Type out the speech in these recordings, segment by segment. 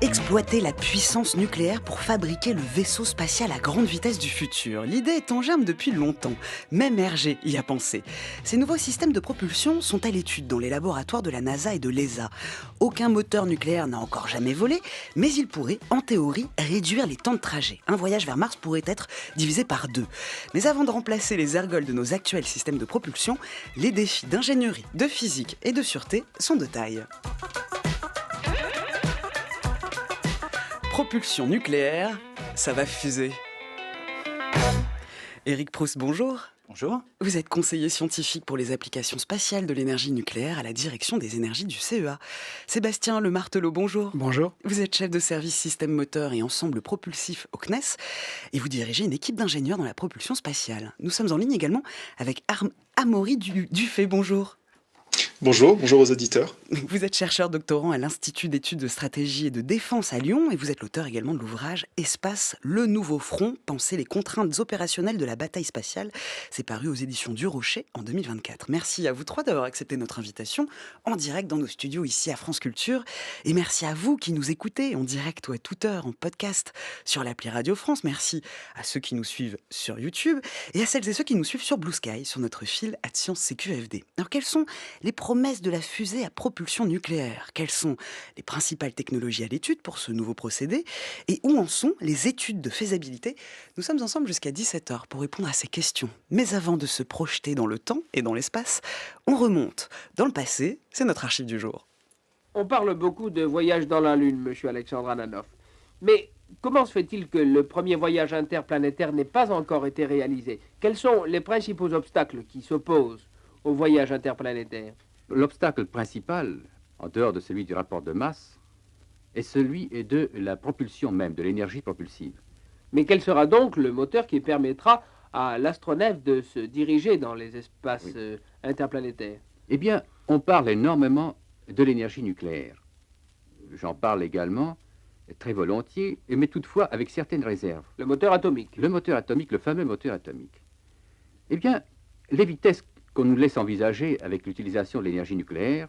Exploiter la puissance nucléaire pour fabriquer le vaisseau spatial à grande vitesse du futur. L'idée est en germe depuis longtemps. Même Hergé y a pensé. Ces nouveaux systèmes de propulsion sont à l'étude dans les laboratoires de la NASA et de l'ESA. Aucun moteur nucléaire n'a encore jamais volé, mais il pourrait, en théorie, réduire les temps de trajet. Un voyage vers Mars pourrait être divisé par 2. Mais avant de remplacer les ergols de nos actuels systèmes de propulsion, les défis d'ingénierie, de physique et de sûreté sont de taille. Propulsion nucléaire, ça va fuser. Éric Proust, bonjour. Bonjour. Vous êtes conseiller scientifique pour les applications spatiales de l'énergie nucléaire à la direction des énergies du CEA. Sébastien Le Martelot, bonjour. Bonjour. Vous êtes chef de service système moteur et ensemble propulsif au CNES et vous dirigez une équipe d'ingénieurs dans la propulsion spatiale. Nous sommes en ligne également avec Amaury Dufay, bonjour. Bonjour aux auditeurs. Vous êtes chercheur doctorant à l'Institut d'études de stratégie et de défense à Lyon et vous êtes l'auteur également de l'ouvrage Espace, le nouveau front, penser les contraintes opérationnelles de la bataille spatiale. C'est paru aux éditions du Rocher en 2024. Merci à vous trois d'avoir accepté notre invitation en direct dans nos studios ici à France Culture. Et merci à vous qui nous écoutez en direct ou à toute heure en podcast sur l'appli Radio France. Merci à ceux qui nous suivent sur YouTube et à celles et ceux qui nous suivent sur Blue Sky, sur notre fil @ScienceCQFD. Alors quelles sont les promesses de la fusée à propulsion nucléaire? Quelles sont les principales technologies à l'étude pour ce nouveau procédé? Et où en sont les études de faisabilité? Nous sommes ensemble jusqu'à 17h pour répondre à ces questions. Mais avant de se projeter dans le temps et dans l'espace, on remonte dans le passé. C'est notre archive du jour. On parle beaucoup de voyage dans la Lune, monsieur Alexandre Ananov. Mais comment se fait-il que le premier voyage interplanétaire n'ait pas encore été réalisé? Quels sont les principaux obstacles qui s'opposent au voyage interplanétaire? L'obstacle principal, en dehors de celui du rapport de masse, est celui de la propulsion même, de l'énergie propulsive. Mais quel sera donc le moteur qui permettra à l'astronef de se diriger dans les espaces interplanétaires? Eh bien, on parle énormément de l'énergie nucléaire. J'en parle également très volontiers, mais toutefois avec certaines réserves. Le moteur atomique. Le moteur atomique, le fameux moteur atomique. Eh bien, les vitesses qu'on nous laisse envisager avec l'utilisation de l'énergie nucléaire,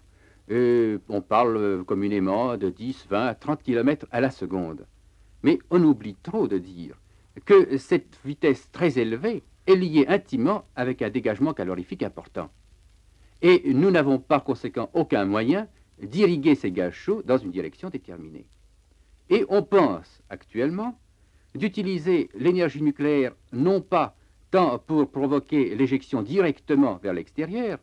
on parle communément de 10, 20, 30 km à la seconde. Mais on oublie trop de dire que cette vitesse très élevée est liée intimement avec un dégagement calorifique important. Et nous n'avons par conséquent aucun moyen d'irriguer ces gaz chauds dans une direction déterminée. Et on pense actuellement d'utiliser l'énergie nucléaire non pas tant pour provoquer l'éjection directement vers l'extérieur,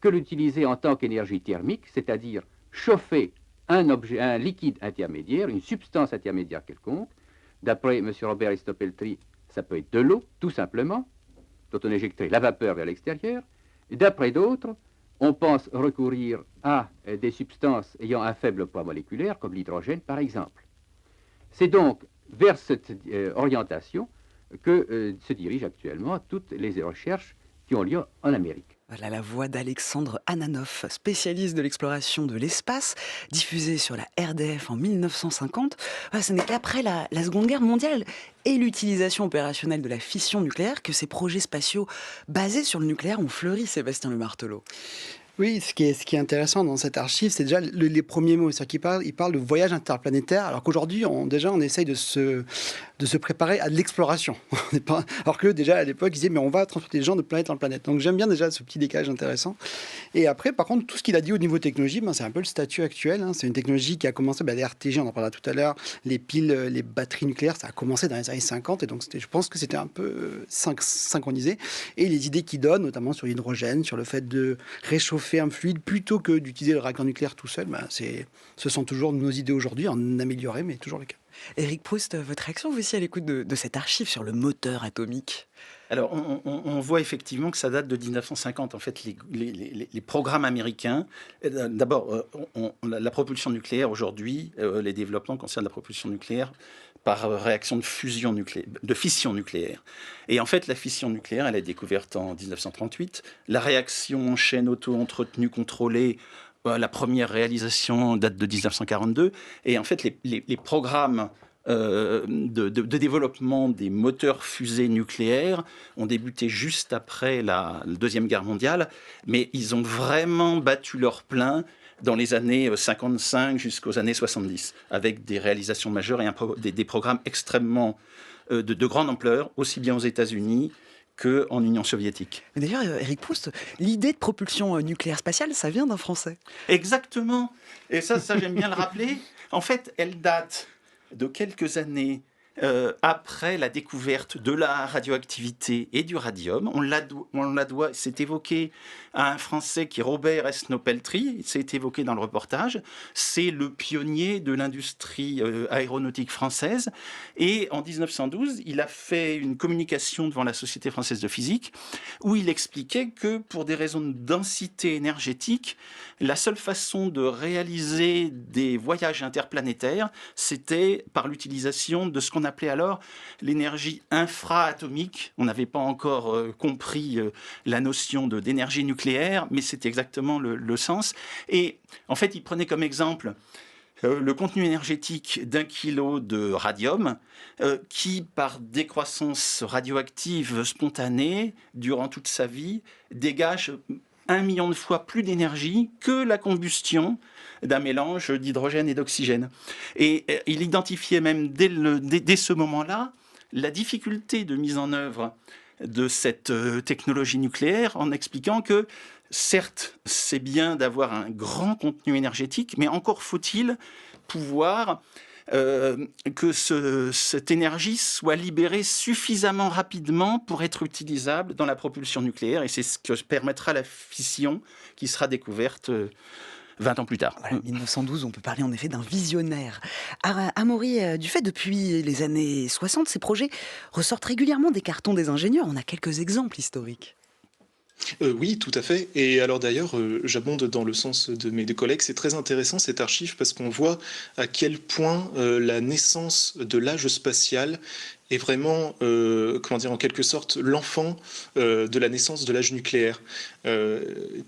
que l'utiliser en tant qu'énergie thermique, c'est-à-dire chauffer un liquide intermédiaire, une substance intermédiaire quelconque. D'après M. Robert Aristopeltri, ça peut être de l'eau, tout simplement, dont on éjecterait la vapeur vers l'extérieur. D'après d'autres, on pense recourir à des substances ayant un faible poids moléculaire, comme l'hydrogène par exemple. C'est donc vers cette orientation que se dirigent actuellement toutes les recherches qui ont lieu en Amérique. Voilà la voix d'Alexandre Ananov, spécialiste de l'exploration de l'espace, diffusée sur la RDF en 1950. Ce n'est qu'après la Seconde Guerre mondiale et l'utilisation opérationnelle de la fission nucléaire que ces projets spatiaux basés sur le nucléaire ont fleuri, Sébastien Le Martelot. Oui, ce qui est intéressant dans cette archive, c'est déjà les premiers mots. C'est-à-dire qu'il parle de voyage interplanétaire, alors qu'aujourd'hui, on essaye de se préparer à de l'exploration. Alors que déjà, à l'époque, ils disaient, mais on va transporter des gens de planète en planète. Donc j'aime bien déjà ce petit décalage intéressant. Et après, par contre, tout ce qu'il a dit au niveau technologie, c'est un peu le statut actuel. C'est une technologie qui a commencé, les RTG, on en parlera tout à l'heure, les piles, les batteries nucléaires, ça a commencé dans les années 50. Et donc, je pense que c'était un peu synchronisé. Et les idées qu'il donne, notamment sur l'hydrogène, sur le fait de réchauffer un fluide plutôt que d'utiliser le réacteur nucléaire tout seul, ce sont toujours nos idées aujourd'hui, en améliorer, mais toujours le cas. Éric Proust, votre réaction, vous aussi, à l'écoute de cette archive sur le moteur atomique? Alors, on voit effectivement que ça date de 1950. En fait, les programmes américains, d'abord, la propulsion nucléaire aujourd'hui, les développements concernent la propulsion nucléaire par réaction de fusion nucléaire, de fission nucléaire. Et en fait, la fission nucléaire, elle est découverte en 1938. La réaction en chaîne auto-entretenue contrôlée, la première réalisation date de 1942. Et en fait, les programmes de développement des moteurs fusées nucléaires ont débuté juste après la Deuxième Guerre mondiale, mais ils ont vraiment battu leur plein dans les années 55 jusqu'aux années 70, avec des réalisations majeures et des programmes extrêmement de grande ampleur, aussi bien aux États-Unis qu'en Union soviétique. Mais d'ailleurs, Éric Proust, l'idée de propulsion nucléaire spatiale, ça vient d'un Français. Exactement. Et ça j'aime bien le rappeler. En fait, elle date de quelques années après la découverte de la radioactivité et du radium. On la doit, c'est évoqué à un Français qui est Robert Esnault-Peltry, c'est évoqué dans le reportage. C'est le pionnier de l'industrie aéronautique française. Et en 1912, il a fait une communication devant la Société française de physique où il expliquait que pour des raisons de densité énergétique, la seule façon de réaliser des voyages interplanétaires, c'était par l'utilisation de ce qu'on appelait alors l'énergie infra-atomique. On n'avait pas encore compris la notion d'énergie nucléaire, mais c'est exactement le sens. Et en fait, il prenait comme exemple le contenu énergétique d'1 kilo de radium qui, par décroissance radioactive spontanée, durant toute sa vie, dégage 1 million de fois plus d'énergie que la combustion d'un mélange d'hydrogène et d'oxygène. Et il identifiait même dès ce moment-là la difficulté de mise en œuvre de cette technologie nucléaire en expliquant que certes, c'est bien d'avoir un grand contenu énergétique, mais encore faut-il pouvoir que cette énergie soit libérée suffisamment rapidement pour être utilisable dans la propulsion nucléaire. Et c'est ce que permettra la fission qui sera découverte 20 ans plus tard. Voilà, 1912, on peut parler en effet d'un visionnaire. Amaury Dufay, depuis les années 60, ces projets ressortent régulièrement des cartons des ingénieurs. On a quelques exemples historiques. Oui, tout à fait. Et alors d'ailleurs, j'abonde dans le sens de mes deux collègues. C'est très intéressant cette archive parce qu'on voit à quel point la naissance de l'âge spatial est vraiment, comment dire, en quelque sorte, l'enfant de la naissance de l'âge nucléaire.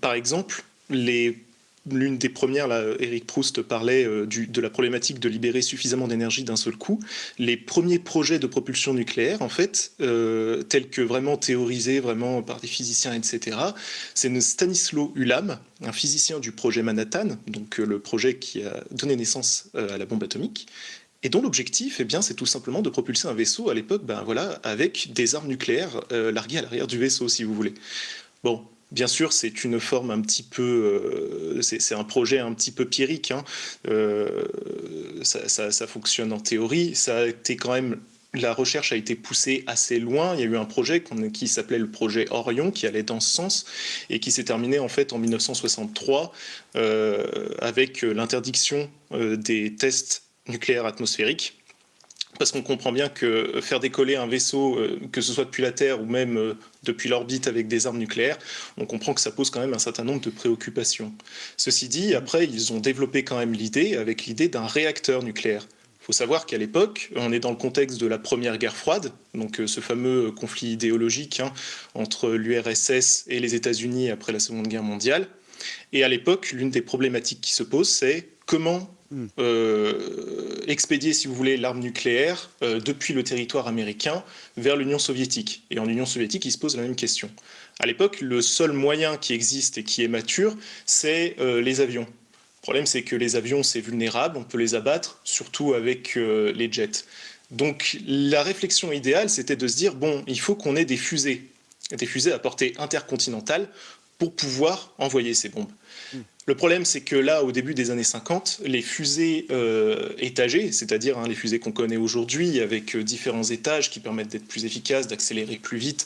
Par exemple, l'une des premières, là, Éric Proust parlait de la problématique de libérer suffisamment d'énergie d'un seul coup. Les premiers projets de propulsion nucléaire, en fait, tels que vraiment théorisés vraiment par des physiciens, etc., c'est Stanisław Ulam, un physicien du projet Manhattan, donc le projet qui a donné naissance à la bombe atomique, et dont l'objectif, eh bien, c'est tout simplement de propulser un vaisseau à l'époque, voilà, avec des armes nucléaires larguées à l'arrière du vaisseau, si vous voulez. Bon. Bien sûr, c'est une forme un petit peu, c'est un projet un petit peu pyrrhique. Hein. Ça fonctionne en théorie. Ça a été quand même, la recherche a été poussée assez loin. Il y a eu un projet qui s'appelait le projet Orion, qui allait dans ce sens et qui s'est terminé en fait en 1963 avec l'interdiction des tests nucléaires atmosphériques. Parce qu'on comprend bien que faire décoller un vaisseau, que ce soit depuis la Terre ou même depuis l'orbite avec des armes nucléaires, on comprend que ça pose quand même un certain nombre de préoccupations. Ceci dit, après, ils ont développé quand même avec l'idée d'un réacteur nucléaire. Il faut savoir qu'à l'époque, on est dans le contexte de la Première Guerre froide, donc ce fameux conflit idéologique entre l'URSS et les États-Unis après la Seconde Guerre mondiale. Et à l'époque, l'une des problématiques qui se posent, c'est comment expédier, si vous voulez, l'arme nucléaire depuis le territoire américain vers l'Union soviétique. Et en Union soviétique, il se pose la même question. À l'époque, le seul moyen qui existe et qui est mature, c'est les avions. Le problème, c'est que les avions, c'est vulnérable, on peut les abattre, surtout avec les jets. Donc la réflexion idéale, c'était de se dire, bon, il faut qu'on ait des fusées à portée intercontinentale pour pouvoir envoyer ces bombes. Le problème, c'est que là, au début des années 50, les fusées étagées, c'est-à-dire les fusées qu'on connaît aujourd'hui, avec différents étages qui permettent d'être plus efficaces, d'accélérer plus vite,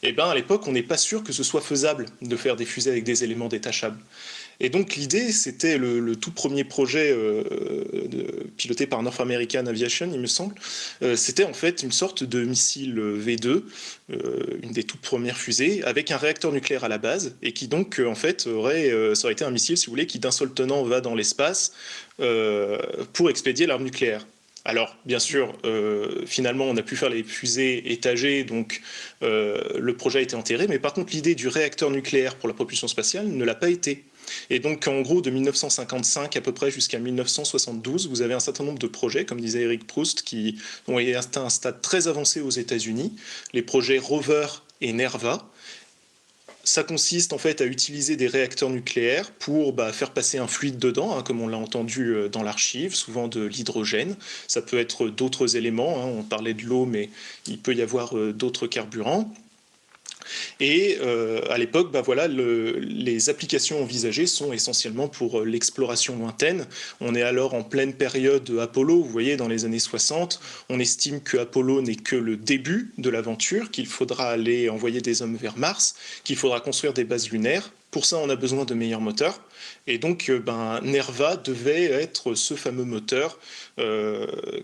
eh ben, à l'époque, on n'est pas sûr que ce soit faisable de faire des fusées avec des éléments détachables. Et donc l'idée, c'était le tout premier projet piloté par North American Aviation, il me semble. C'était en fait une sorte de missile V2, une des toutes premières fusées, avec un réacteur nucléaire à la base, et qui donc en fait ça aurait été un missile, si vous voulez, qui d'un seul tenant va dans l'espace pour expédier l'arme nucléaire. Alors, bien sûr, finalement, on a pu faire les fusées étagées, donc le projet a été enterré, mais par contre, l'idée du réacteur nucléaire pour la propulsion spatiale ne l'a pas été. Et donc, en gros, de 1955 à peu près jusqu'à 1972, vous avez un certain nombre de projets, comme disait Éric Proust, qui ont atteint un stade très avancé aux États-Unis, les projets Rover et Nerva. Ça consiste en fait à utiliser des réacteurs nucléaires pour faire passer un fluide dedans, comme on l'a entendu dans l'archive, souvent de l'hydrogène. Ça peut être d'autres éléments, on parlait de l'eau, mais il peut y avoir d'autres carburants. Et à l'époque, les applications envisagées sont essentiellement pour l'exploration lointaine. On est alors en pleine période Apollo, vous voyez, dans les années 60. On estime que Apollo n'est que le début de l'aventure, qu'il faudra aller envoyer des hommes vers Mars, qu'il faudra construire des bases lunaires. Pour ça, on a besoin de meilleurs moteurs. Et donc, Nerva devait être ce fameux moteur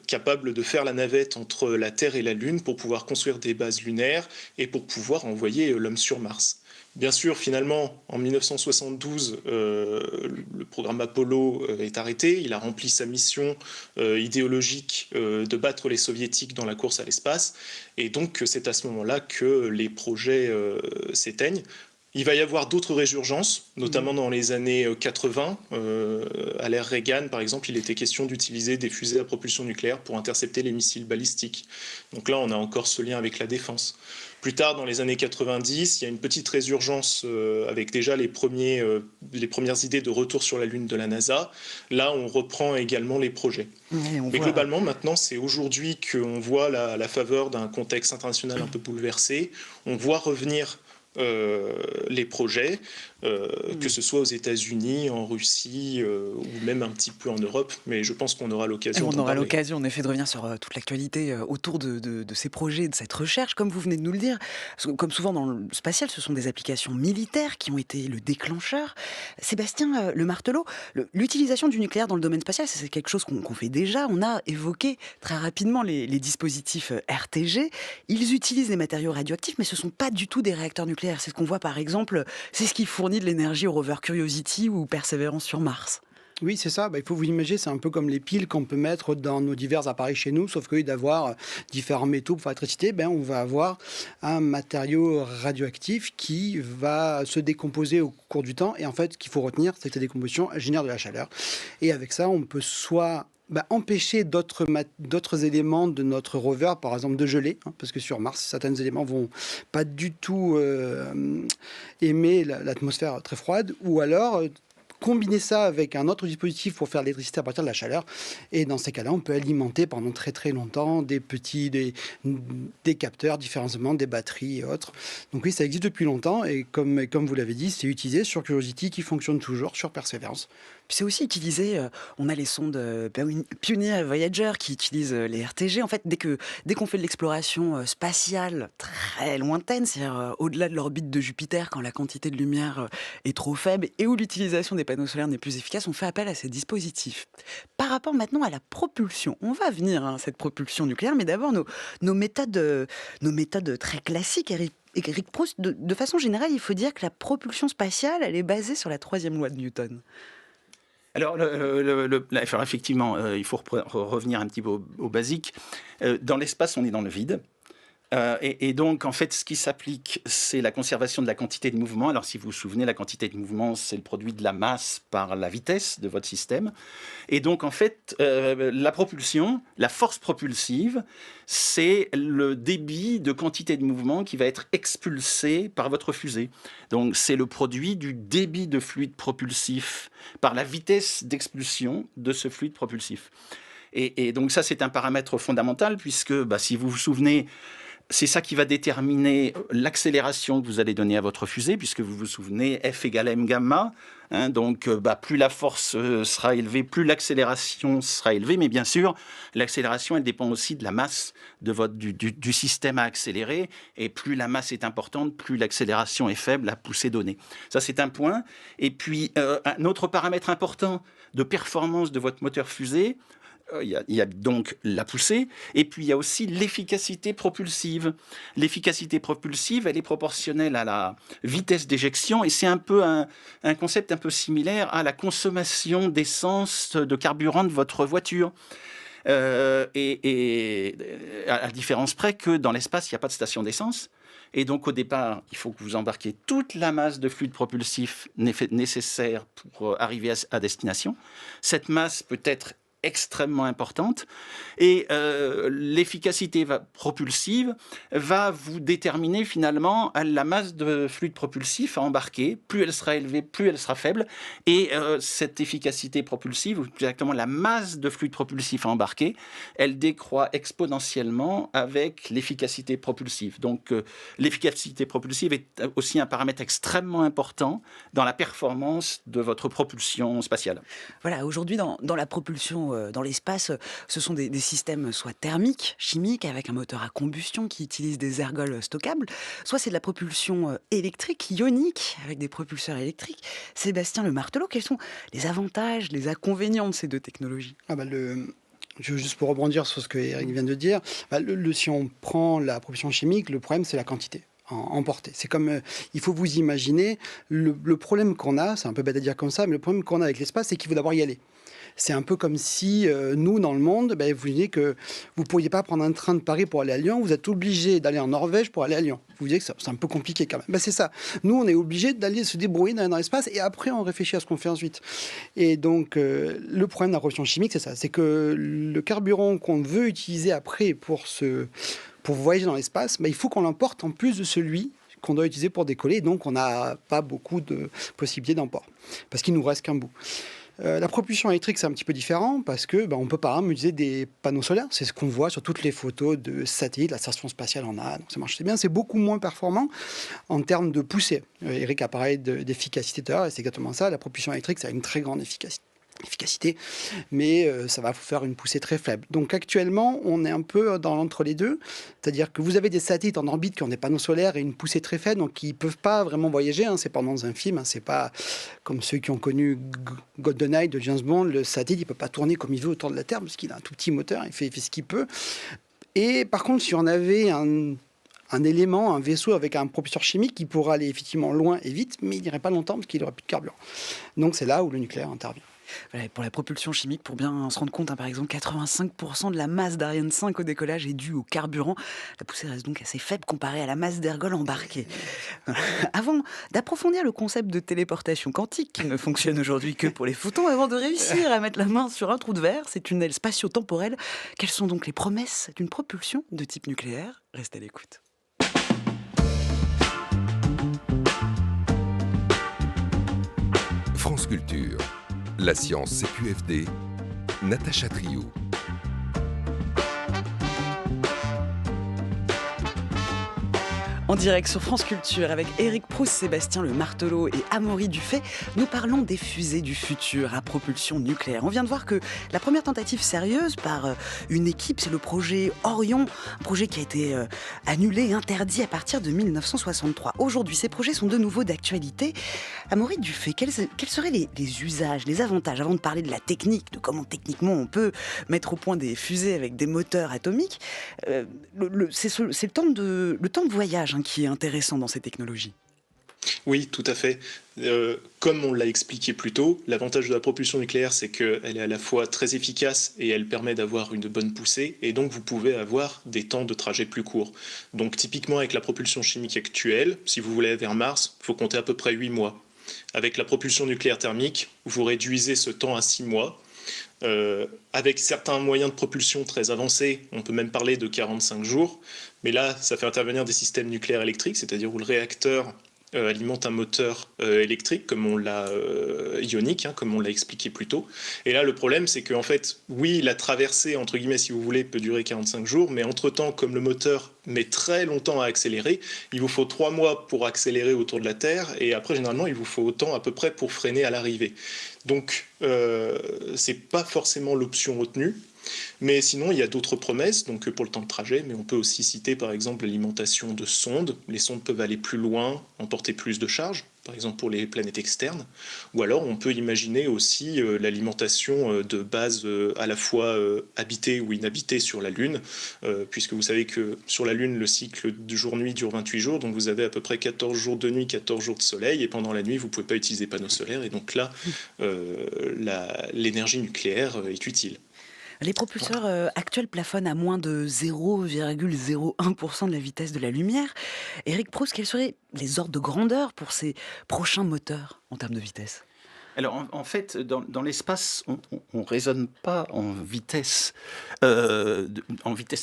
capable de faire la navette entre la Terre et la Lune pour pouvoir construire des bases lunaires et pour pouvoir envoyer l'homme sur Mars. Bien sûr, finalement, en 1972, le programme Apollo est arrêté. Il a rempli sa mission idéologique de battre les soviétiques dans la course à l'espace. Et donc, c'est à ce moment-là que les projets s'éteignent. Il va y avoir d'autres résurgences, notamment dans les années 80. À l'ère Reagan, par exemple, il était question d'utiliser des fusées à propulsion nucléaire pour intercepter les missiles balistiques. Donc là, on a encore ce lien avec la défense. Plus tard, dans les années 90, il y a une petite résurgence avec déjà les premières idées de retour sur la Lune de la NASA. Là, on reprend également les projets. Mais globalement, maintenant, c'est aujourd'hui qu'on voit la faveur d'un contexte international un peu bouleversé. On voit revenir les projets, que ce soit aux États-Unis, en Russie ou même un petit peu en Europe, mais je pense qu'on aura l'occasion On aura l'occasion en effet de revenir sur toute l'actualité autour de ces projets, de cette recherche, comme vous venez de nous le dire. Parce que, comme souvent dans le spatial, ce sont des applications militaires qui ont été le déclencheur. Sébastien Le Martelot, l'utilisation du nucléaire dans le domaine spatial, c'est quelque chose qu'on fait déjà. On a évoqué très rapidement les dispositifs RTG. Ils utilisent des matériaux radioactifs, mais ce ne sont pas du tout des réacteurs nucléaires. C'est ce qu'on voit par exemple, c'est ce qui fournit de l'énergie au rover Curiosity ou Perseverance sur Mars. Oui, c'est ça. Il faut vous imaginer, c'est un peu comme les piles qu'on peut mettre dans nos divers appareils chez nous, sauf qu'au lieu d'avoir différents métaux pour faire l'électricité, on va avoir un matériau radioactif qui va se décomposer au cours du temps. Et en fait, ce qu'il faut retenir, c'est que la décomposition génère de la chaleur. Et avec ça, on peut soit empêcher d'autres éléments de notre rover, par exemple de geler, parce que sur Mars, certains éléments vont pas du tout aimer l'atmosphère très froide, ou alors combiner ça avec un autre dispositif pour faire l'électricité à partir de la chaleur. Et dans ces cas-là, on peut alimenter pendant très très longtemps des capteurs, différemment des batteries et autres. Donc oui, ça existe depuis longtemps et comme vous l'avez dit, c'est utilisé sur Curiosity qui fonctionne toujours sur Perseverance. Puis c'est aussi utilisé, on a les sondes Pioneer et Voyager qui utilisent les RTG. En fait, dès qu'on fait de l'exploration spatiale très lointaine, c'est-à-dire au-delà de l'orbite de Jupiter, quand la quantité de lumière est trop faible et où l'utilisation des panneaux solaires n'est plus efficace, on fait appel à ces dispositifs. Par rapport maintenant à la propulsion, on va venir à cette propulsion nucléaire, mais d'abord nos méthodes très classiques, Eric Proust, de façon générale, il faut dire que la propulsion spatiale, elle est basée sur la troisième loi de Newton. Alors, effectivement, il faut revenir un petit peu au basique. Dans l'espace, on est dans le vide. Et donc, en fait, ce qui s'applique, c'est la conservation de la quantité de mouvement. Alors, si vous vous souvenez, la quantité de mouvement, c'est le produit de la masse par la vitesse de votre système. Et donc, en fait, la propulsion, la force propulsive, c'est le débit de quantité de mouvement qui va être expulsé par votre fusée. Donc, c'est le produit du débit de fluide propulsif par la vitesse d'expulsion de ce fluide propulsif. Et donc, ça, c'est un paramètre fondamental puisque, si vous vous souvenez, c'est ça qui va déterminer l'accélération que vous allez donner à votre fusée, puisque vous vous souvenez, F égale m gamma. Donc, plus la force sera élevée, plus l'accélération sera élevée. Mais bien sûr, l'accélération, elle dépend aussi de la masse du système à accélérer. Et plus la masse est importante, plus l'accélération est faible, la poussée donnée. Ça, c'est un point. Et puis, un autre paramètre important de performance de votre moteur fusée, il y a donc la poussée, et puis il y a aussi l'efficacité propulsive. L'efficacité propulsive, elle est proportionnelle à la vitesse d'éjection, et c'est un peu un concept un peu similaire à la consommation d'essence, de carburant de votre voiture. Et à la différence près que dans l'espace, il n'y a pas de station d'essence. Et donc, au départ, il faut que vous embarquiez toute la masse de fluide propulsif nécessaire pour arriver à destination. Cette masse peut être extrêmement importante. Et l'efficacité propulsive va vous déterminer finalement la masse de fluide propulsif à embarquer. Plus elle sera élevée, plus elle sera faible. Et cette efficacité propulsive, ou plus exactement la masse de fluide propulsif à embarquer, elle décroît exponentiellement avec l'efficacité propulsive. Donc l'efficacité propulsive est aussi un paramètre extrêmement important dans la performance de votre propulsion spatiale. Voilà, aujourd'hui, dans la propulsion dans l'espace, ce sont des systèmes soit thermiques, chimiques, avec un moteur à combustion qui utilise des ergols stockables, soit c'est de la propulsion électrique, ionique, avec des propulseurs électriques. Sébastien Le Martelot, quels sont les avantages, les inconvénients de ces deux technologies? Juste pour rebondir sur ce que Eric vient de dire, si on prend la propulsion chimique, le problème c'est la quantité en portée. C'est comme, il faut vous imaginer, le problème qu'on a, c'est un peu bête à dire comme ça, mais le problème qu'on a avec l'espace, c'est qu'il faut d'abord y aller. C'est un peu comme si nous, dans le monde, vous disiez que vous ne pourriez pas prendre un train de Paris pour aller à Lyon, vous êtes obligé d'aller en Norvège pour aller à Lyon. Vous disiez que c'est un peu compliqué quand même. C'est ça. Nous, on est obligé d'aller se débrouiller dans l'espace et après, on réfléchit à ce qu'on fait ensuite. Et donc, le problème de la propulsion chimique, c'est ça. C'est que le carburant qu'on veut utiliser après pour voyager dans l'espace, il faut qu'on l'emporte en plus de celui qu'on doit utiliser pour décoller. Et donc, on n'a pas beaucoup de possibilités d'emport parce qu'il nous reste qu'un bout. La propulsion électrique, c'est un petit peu différent parce que on peut par exemple utiliser des panneaux solaires. C'est ce qu'on voit sur toutes les photos de satellites. La station spatiale en a, donc ça marche très bien. C'est beaucoup moins performant en termes de poussée. Eric a parlé d'efficacité tout à l'heure, et c'est exactement ça. La propulsion électrique, ça a une très grande efficacité, mais ça va vous faire une poussée très faible. Donc actuellement, on est un peu dans l'entre-les-deux, c'est-à-dire que vous avez des satellites en orbite qui ont des panneaux solaires et une poussée très faible, donc ils ne peuvent pas vraiment voyager, c'est pas dans un film, c'est pas comme ceux qui ont connu GoldenEye de James Bond, le satellite il peut pas tourner comme il veut autour de la Terre, parce qu'il a un tout petit moteur, il fait ce qu'il peut. Et par contre, si on avait un élément, un vaisseau avec un propulseur chimique qui pourra aller effectivement loin et vite, mais il n'irait pas longtemps parce qu'il n'aurait plus de carburant. Donc c'est là où le nucléaire intervient. Voilà, pour la propulsion chimique, pour bien se rendre compte, par exemple, 85% de la masse d'Ariane 5 au décollage est due au carburant. La poussée reste donc assez faible comparée à la masse d'ergols embarquée. Avant d'approfondir le concept de téléportation quantique, qui ne fonctionne aujourd'hui que pour les photons, avant de réussir à mettre la main sur un trou de verre, ces tunnels spatio-temporels, quelles sont donc les promesses d'une propulsion de type nucléaire? Restez à l'écoute. France Culture. La science CQFD, Natacha Triou. En direct sur France Culture avec Eric Proust, Sébastien Le Martelot et Amaury Dufay, nous parlons des fusées du futur à propulsion nucléaire. On vient de voir que la première tentative sérieuse par une équipe, c'est le projet Orion, un projet qui a été annulé et interdit à partir de 1963. Aujourd'hui, ces projets sont de nouveau d'actualité. Amaury Dufay, quels seraient les usages, les avantages, avant de parler de la technique, de comment techniquement on peut mettre au point des fusées avec des moteurs atomiques, c'est le temps de voyage qui est intéressant dans ces technologies. Oui, tout à fait. Comme on l'a expliqué plus tôt, l'avantage de la propulsion nucléaire, c'est qu'elle est à la fois très efficace et elle permet d'avoir une bonne poussée, et donc vous pouvez avoir des temps de trajet plus courts. Donc typiquement avec la propulsion chimique actuelle, si vous voulez aller vers Mars, il faut compter à peu près 8 mois. Avec la propulsion nucléaire thermique, vous réduisez ce temps à 6 mois. Avec certains moyens de propulsion très avancés, on peut même parler de 45 jours. Mais là, ça fait intervenir des systèmes nucléaires électriques, c'est-à-dire où le réacteur alimente un moteur électrique, comme on l'a ionique, comme on l'a expliqué plus tôt. Et là, le problème, c'est qu'en fait, oui, la traversée, entre guillemets, si vous voulez, peut durer 45 jours, mais entre-temps, comme le moteur met très longtemps à accélérer, il vous faut 3 mois pour accélérer autour de la Terre, et après, généralement, il vous faut autant à peu près pour freiner à l'arrivée. Donc, c'est pas forcément l'option retenue. Mais sinon, il y a d'autres promesses donc pour le temps de trajet, mais on peut aussi citer par exemple l'alimentation de sondes. Les sondes peuvent aller plus loin, emporter plus de charge, par exemple pour les planètes externes. Ou alors on peut imaginer aussi l'alimentation de bases à la fois habitées ou inhabitées sur la Lune, puisque vous savez que sur la Lune, le cycle de jour-nuit dure 28 jours, donc vous avez à peu près 14 jours de nuit, 14 jours de soleil, et pendant la nuit, vous ne pouvez pas utiliser panneaux solaires, et donc là, l'énergie nucléaire est utile. Les propulseurs actuels plafonnent à moins de 0,01% de la vitesse de la lumière. Éric Proust, quels seraient les ordres de grandeur pour ces prochains moteurs en termes de vitesse ? Alors en fait, dans l'espace, on ne raisonne pas en vitesse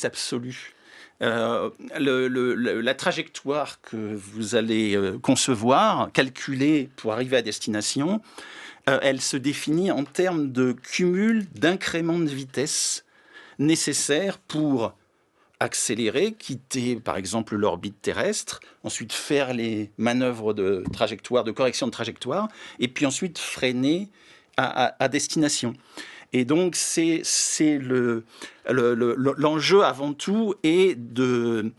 absolue. La trajectoire que vous allez concevoir, calculer pour arriver à destination, elle se définit en termes de cumul d'incréments de vitesse nécessaires pour accélérer, quitter par exemple l'orbite terrestre, ensuite faire les manœuvres de trajectoire, de correction de trajectoire, et puis ensuite freiner à destination. Et donc l'enjeu avant tout est de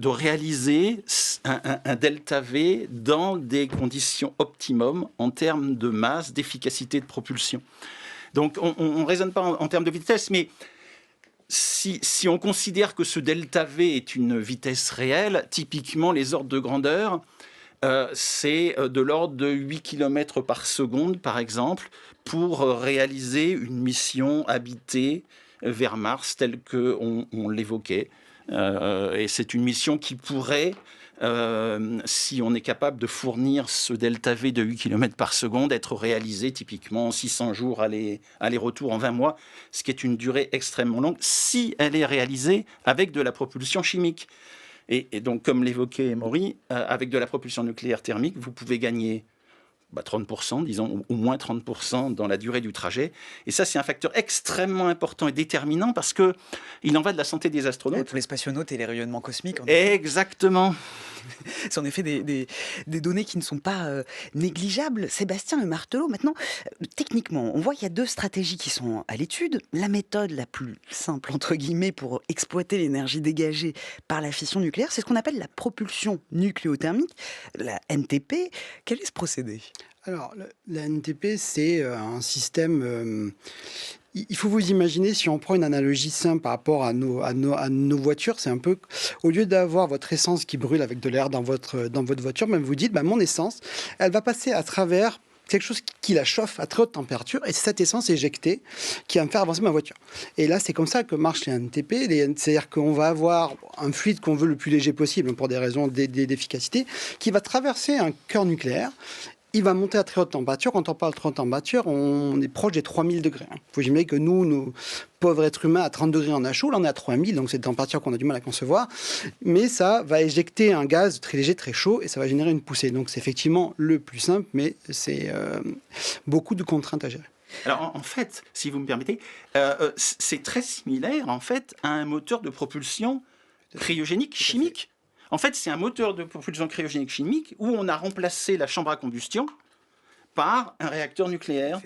réaliser un delta V dans des conditions optimum en termes de masse, d'efficacité de propulsion. Donc on ne raisonne pas en termes de vitesse, mais si on considère que ce delta V est une vitesse réelle, typiquement les ordres de grandeur, c'est de l'ordre de 8 km par seconde, par exemple, pour réaliser une mission habitée vers Mars, telle qu'on l'évoquait. Et c'est une mission qui pourrait, si on est capable de fournir ce delta V de 8 km par seconde, être réalisée typiquement en 600 jours aller-retour en 20 mois, ce qui est une durée extrêmement longue, si elle est réalisée avec de la propulsion chimique. Et donc, comme l'évoquait Maury, avec de la propulsion nucléaire thermique, vous pouvez gagner 30%, disons, ou moins 30% dans la durée du trajet. Et ça, c'est un facteur extrêmement important et déterminant parce qu'il en va de la santé des astronautes. Pour les spationautes et les rayonnements cosmiques. Exactement. C'est en effet des données qui ne sont pas négligeables. Sébastien Le Martelot, maintenant, techniquement, on voit qu'il y a 2 stratégies qui sont à l'étude. La méthode la plus simple, entre guillemets, pour exploiter l'énergie dégagée par la fission nucléaire, c'est ce qu'on appelle la propulsion nucléothermique, la NTP. Quel est ce procédé ? Alors, la NTP, c'est un système... il faut vous imaginer, si on prend une analogie simple par rapport à nos voitures, c'est un peu, au lieu d'avoir votre essence qui brûle avec de l'air dans votre voiture, même vous dites, mon essence, elle va passer à travers quelque chose qui la chauffe à très haute température, et c'est cette essence éjectée qui va me faire avancer ma voiture. Et là, c'est comme ça que marchent les NTP, c'est-à-dire qu'on va avoir un fluide qu'on veut le plus léger possible, pour des raisons d'efficacité, qui va traverser un cœur nucléaire. Il va monter à très haute température. Quand on parle de très haute température, on est proche des 3000 degrés. Il faut imaginer que nous, pauvres êtres humains, à 30 degrés, on a chaud. Là, on est à 3000, donc c'est une température qu'on a du mal à concevoir. Mais ça va éjecter un gaz très léger, très chaud, et ça va générer une poussée. Donc c'est effectivement le plus simple, mais c'est beaucoup de contraintes à gérer. Alors en fait, si vous me permettez, c'est très similaire en fait à un moteur de propulsion cryogénique chimique. En fait, c'est un moteur de propulsion cryogénique chimique où on a remplacé la chambre à combustion par un réacteur nucléaire.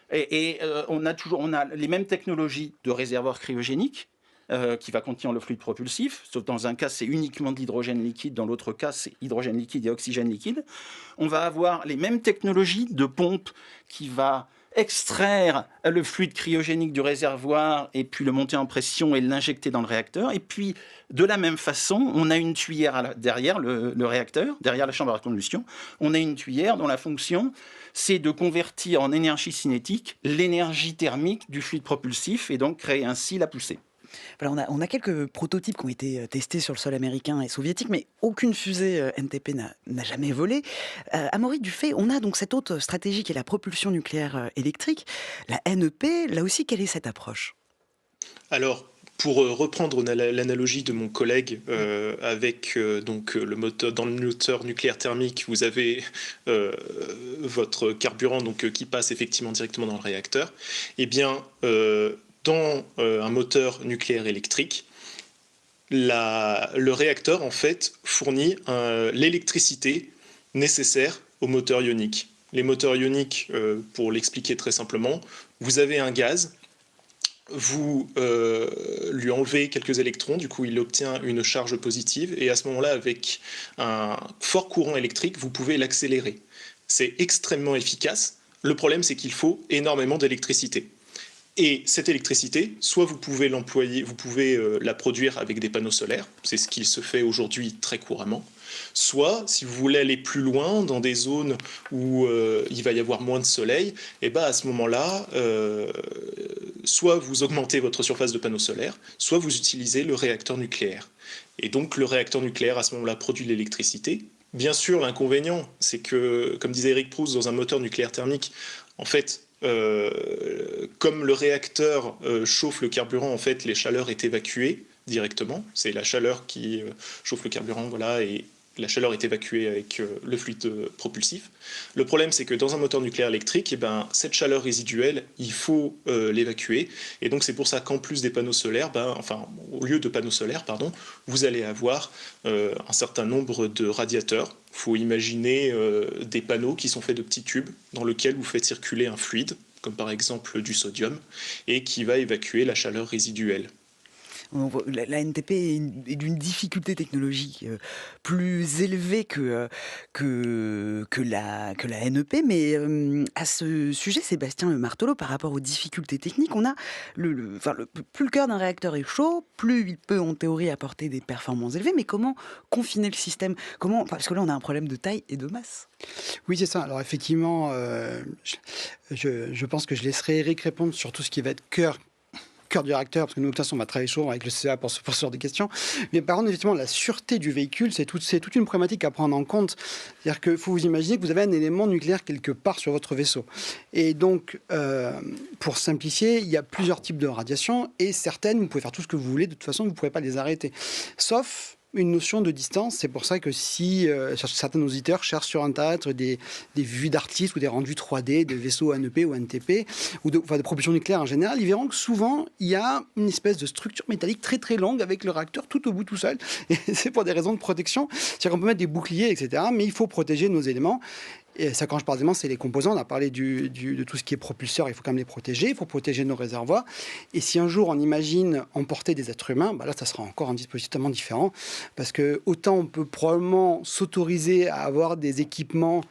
Et on a les mêmes technologies de réservoir cryogénique qui va contenir le fluide propulsif. Sauf dans un cas, c'est uniquement de l'hydrogène liquide. Dans l'autre cas, c'est hydrogène liquide et oxygène liquide. On va avoir les mêmes technologies de pompe qui va extraire le fluide cryogénique du réservoir et puis le monter en pression et l'injecter dans le réacteur. Et puis, de la même façon, on a une tuyère derrière le réacteur, derrière la chambre à combustion. On a une tuyère dont la fonction, c'est de convertir en énergie cinétique l'énergie thermique du fluide propulsif et donc créer ainsi la poussée. Voilà, on a quelques prototypes qui ont été testés sur le sol américain et soviétique, mais aucune fusée NTP n'a jamais volé. Amaury Dufay, on a donc cette autre stratégie qui est la propulsion nucléaire électrique, la NEP. Là aussi, quelle est cette approche ? Alors, pour reprendre l'analogie de mon collègue avec donc le moteur, dans le moteur nucléaire thermique, vous avez votre carburant donc, qui passe effectivement directement dans le réacteur. Eh bien, dans un moteur nucléaire électrique, le réacteur en fait fournit l'électricité nécessaire au moteur ionique. Les moteurs ioniques, pour l'expliquer très simplement, vous avez un gaz, vous lui enlevez quelques électrons, du coup il obtient une charge positive, et à ce moment-là, avec un fort courant électrique, vous pouvez l'accélérer. C'est extrêmement efficace. Le problème, c'est qu'il faut énormément d'électricité. Et cette électricité, soit vous pouvez l'employer, vous pouvez la produire avec des panneaux solaires, c'est ce qu'il se fait aujourd'hui très couramment, soit si vous voulez aller plus loin dans des zones où il va y avoir moins de soleil, et ben à ce moment-là, soit vous augmentez votre surface de panneaux solaires, soit vous utilisez le réacteur nucléaire. Et donc le réacteur nucléaire à ce moment-là produit l'électricité Bien sûr, l'inconvénient, c'est que, comme disait Eric Proust, dans un moteur nucléaire thermique, en fait, comme le réacteur chauffe le carburant, en fait, les chaleurs est évacuée directement. C'est la chaleur qui chauffe le carburant, voilà, et la chaleur est évacuée avec le fluide propulsif. Le problème, c'est que dans un moteur nucléaire électrique, eh ben, cette chaleur résiduelle, il faut l'évacuer. Et donc, c'est pour ça qu'en plus des panneaux solaires, au lieu de panneaux solaires, pardon, vous allez avoir un certain nombre de radiateurs. Il faut imaginer des panneaux qui sont faits de petits tubes dans lesquels vous faites circuler un fluide, comme par exemple du sodium, et qui va évacuer la chaleur résiduelle. La NTP est d'une difficulté technologique plus élevée que la NEP, mais à ce sujet, Sébastien Le Martelot, par rapport aux difficultés techniques, on a plus le cœur d'un réacteur est chaud, plus il peut en théorie apporter des performances élevées, mais comment confiner le système? Parce que là, on a un problème de taille et de masse. Oui, c'est ça. Alors effectivement, je pense que je laisserai Eric répondre sur tout ce qui va être cœur du réacteur, parce que nous, de toute façon, on va travailler chaud avec le CA pour ce genre de questions. Mais par contre, effectivement, la sûreté du véhicule, c'est toute une problématique à prendre en compte. C'est-à-dire qu'il faut vous imaginer que vous avez un élément nucléaire quelque part sur votre vaisseau. Et donc, pour simplifier, il y a plusieurs types de radiations, et certaines, vous pouvez faire tout ce que vous voulez, de toute façon, vous ne pourrez pas les arrêter. Sauf une notion de distance. C'est pour ça que si certains auditeurs cherchent sur Internet des vues d'artistes ou des rendus 3D de vaisseaux NEP ou NTP, ou de propulsion nucléaire en général, ils verront que souvent, il y a une espèce de structure métallique très très longue avec le réacteur tout au bout tout seul. Et c'est pour des raisons de protection. C'est-à-dire qu'on peut mettre des boucliers, etc. Mais il faut protéger nos éléments. Et ça, quand je parle d'éléments, c'est les composants. On a parlé de tout ce qui est propulseur. Il faut quand même les protéger. Il faut protéger nos réservoirs. Et si un jour, on imagine emporter des êtres humains, là, ça sera encore un dispositif totalement différent. Parce que autant on peut probablement s'autoriser à avoir des équipements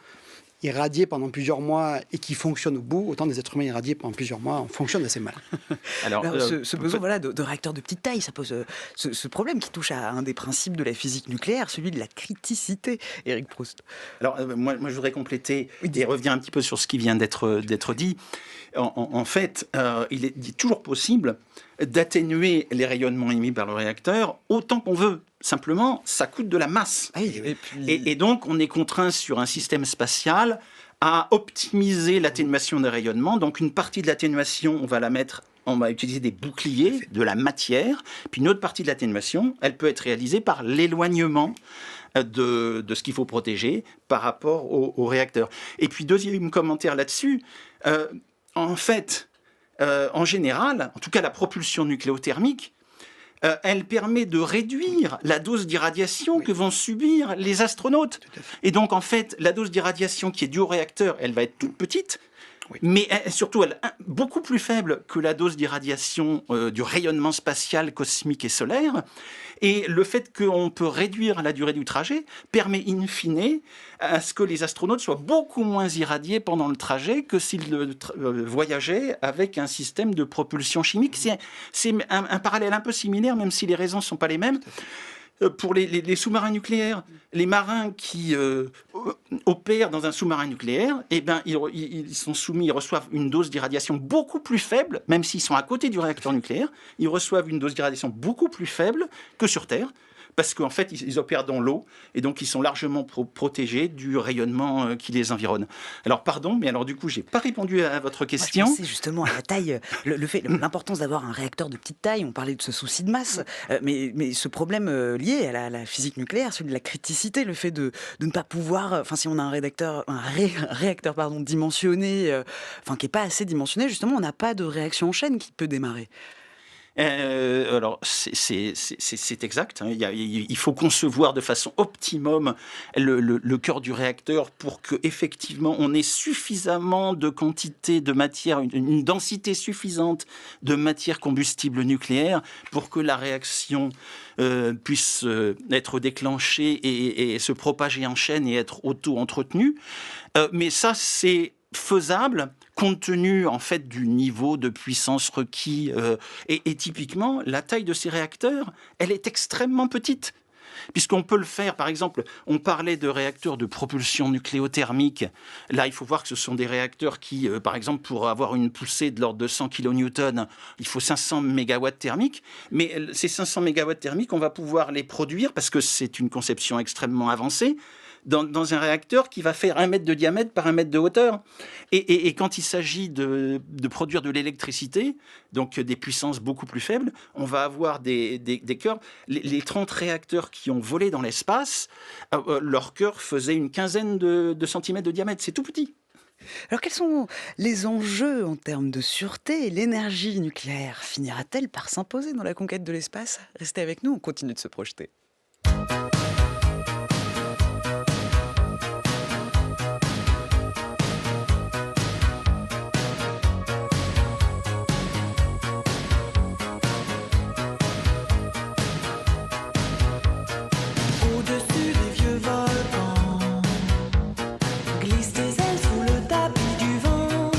irradiés pendant plusieurs mois et qui fonctionnent au bout, autant des êtres humains irradiés pendant plusieurs mois fonctionnent assez mal. Alors ce besoin de réacteurs de petite taille, ça pose ce problème qui touche à un des principes de la physique nucléaire, celui de la criticité, Eric Proust. Alors moi je voudrais compléter et revenir un petit peu sur ce qui vient d'être dit. En fait, il est toujours possible d'atténuer les rayonnements émis par le réacteur autant qu'on veut. Simplement, ça coûte de la masse. Et donc, on est contraint sur un système spatial à optimiser l'atténuation des rayonnements. Donc, une partie de l'atténuation, on va utiliser des boucliers, de la matière. Puis une autre partie de l'atténuation, elle peut être réalisée par l'éloignement de ce qu'il faut protéger par rapport au réacteur. Et puis, deuxième commentaire là-dessus, en fait, en général, en tout cas la propulsion nucléothermique, elle permet de réduire la dose d'irradiation que vont subir les astronautes. Et donc, en fait, la dose d'irradiation qui est due au réacteur, elle va être toute petite, mais surtout elle beaucoup plus faible que la dose d'irradiation du rayonnement spatial, cosmique et solaire. Et le fait qu'on peut réduire la durée du trajet permet in fine à ce que les astronautes soient beaucoup moins irradiés pendant le trajet que s'ils voyageaient avec un système de propulsion chimique. C'est un parallèle un peu similaire, même si les raisons ne sont pas les mêmes. Pour les sous-marins nucléaires, les marins qui opèrent dans un sous-marin nucléaire, ils sont soumis, ils reçoivent une dose d'irradiation beaucoup plus faible, même s'ils sont à côté du réacteur nucléaire, ils reçoivent une dose d'irradiation beaucoup plus faible que sur Terre, parce qu'en fait, ils opèrent dans l'eau, et donc ils sont largement protégés du rayonnement qui les environne. Alors, pardon, mais alors du coup, j'ai pas répondu à votre question. Moi, je pensais justement à la taille, l'importance d'avoir un réacteur de petite taille. On parlait de ce souci de masse, mais ce problème lié à la physique nucléaire, celui de la criticité, le fait de ne pas pouvoir, si on a un réacteur dimensionné, qui n'est pas assez dimensionné, justement, on n'a pas de réaction en chaîne qui peut démarrer. Alors, c'est exact. Hein. Il faut concevoir de façon optimum le cœur du réacteur pour qu'effectivement on ait suffisamment de quantité de matière, une densité suffisante de matière combustible nucléaire pour que la réaction puisse être déclenchée et se propager en chaîne et être auto-entretenue. Mais ça, c'est faisable compte tenu en fait du niveau de puissance requis et typiquement la taille de ces réacteurs, elle est extrêmement petite. Puisqu'on peut le faire, par exemple, on parlait de réacteurs de propulsion nucléothermique. Là, il faut voir que ce sont des réacteurs qui, par exemple, pour avoir une poussée de l'ordre de 100 kN, il faut 500 MW thermiques. Mais ces 500 MW thermiques, on va pouvoir les produire, parce que c'est une conception extrêmement avancée, dans un réacteur qui va faire 1 mètre de diamètre par 1 mètre de hauteur. Et quand il s'agit de produire de l'électricité, donc des puissances beaucoup plus faibles, on va avoir des cœurs. Les 30 réacteurs qui ont volé dans l'espace, leur cœur faisait une quinzaine de centimètres de diamètre. C'est tout petit. Alors quels sont les enjeux en termes de sûreté? L'énergie nucléaire finira-t-elle par s'imposer dans la conquête de l'espace? Restez avec nous, on continue de se projeter. Au-dessus des vieux volcans, glisse tes ailes sous le tapis du vent.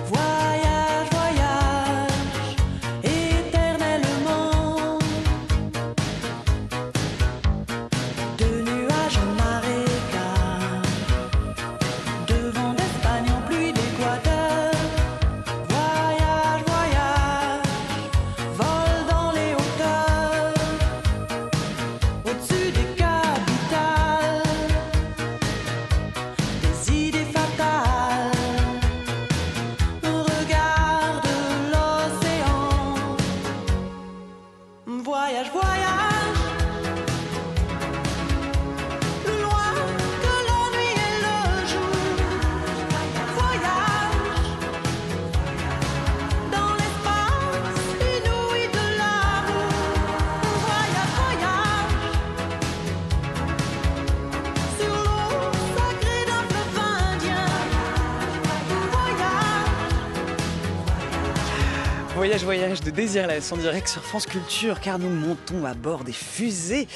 Voyage, voyage, éternellement. De nuages en marécage, de vent d'Espagne en pluie d'Équateur. Voyage, voyage, vole dans les hauteurs. Au-dessus des capitales, des idées fatales. Regarde l'océan. Voyage, voyage, plus loin que la nuit et le jour. Voyage dans l'espace inouï de l'amour. Voyage, voyage sur l'eau sacrée d'un fleuve indien. Voyage, voyage de Désirless en direct sur France Culture, car nous montons à bord des fusées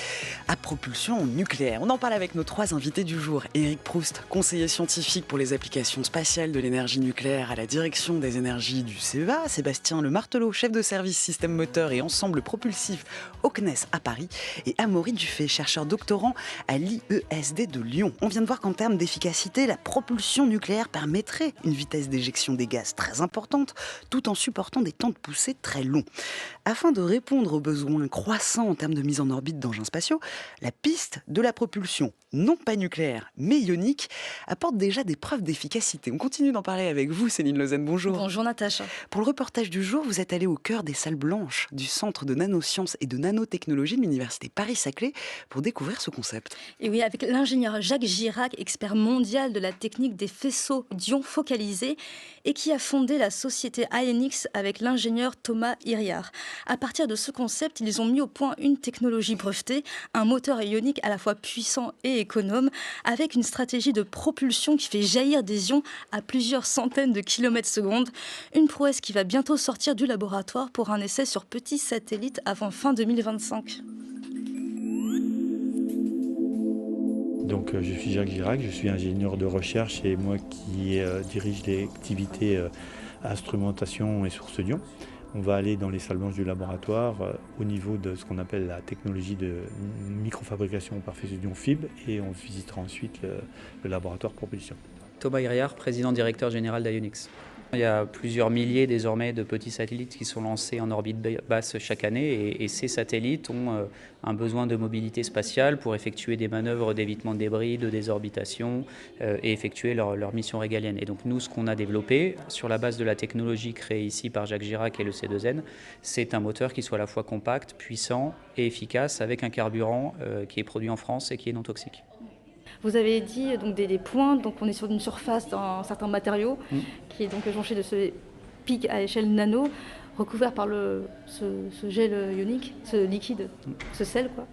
à propulsion nucléaire. On en parle avec nos 3 invités du jour. Éric Proust, conseiller scientifique pour les applications spatiales de l'énergie nucléaire à la direction des énergies du CEA. Sébastien Le Martelot, chef de service système moteur et ensemble propulsif au CNES à Paris. Et Amaury Dufay, chercheur doctorant à l'IESD de Lyon. On vient de voir qu'en termes d'efficacité, la propulsion nucléaire permettrait une vitesse d'éjection des gaz très importante, tout en supportant des temps de poussée très longs. Afin de répondre aux besoins croissants en termes de mise en orbite d'engins spatiaux, la piste de la propulsion, non pas nucléaire, mais ionique, apporte déjà des preuves d'efficacité. On continue d'en parler avec vous, Céline Lausanne, bonjour. Bonjour Natacha. Pour le reportage du jour, vous êtes allée au cœur des salles blanches du Centre de nanosciences et de nanotechnologie de l'Université Paris-Saclay pour découvrir ce concept. Et oui, avec l'ingénieur Jacques Girac, expert mondial de la technique des faisceaux d'ions focalisés et qui a fondé la société IONIX avec l'ingénieur Thomas Iriart. À partir de ce concept, ils ont mis au point une technologie brevetée, un moteur ionique à la fois puissant et économe, avec une stratégie de propulsion qui fait jaillir des ions à plusieurs centaines de kilomètres secondes. Une prouesse qui va bientôt sortir du laboratoire pour un essai sur petits satellites avant fin 2025. Donc, je suis Jacques Girac, je suis ingénieur de recherche et moi qui dirige les activités instrumentation et source d'ions. On va aller dans les salles blanches du laboratoire au niveau de ce qu'on appelle la technologie de microfabrication par faisceau d'ions fibre et on visitera ensuite le laboratoire propulsion. Thomas Iriart, président directeur général d'IONIX. Il y a plusieurs milliers désormais de petits satellites qui sont lancés en orbite basse chaque année et ces satellites ont un besoin de mobilité spatiale pour effectuer des manœuvres d'évitement de débris, de désorbitation et effectuer leur mission régalienne. Et donc nous, ce qu'on a développé sur la base de la technologie créée ici par Jacques Girac et le C2N, c'est un moteur qui soit à la fois compact, puissant et efficace avec un carburant qui est produit en France et qui est non toxique. Vous avez dit donc des points, donc on est sur une surface d'un certain matériau qui est donc jonché de ce pic à échelle nano, recouvert par ce gel ionique, ce liquide, ce sel quoi.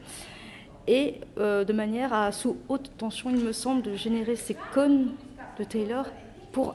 Et de manière à, sous haute tension, il me semble, de générer ces cônes de Taylor pour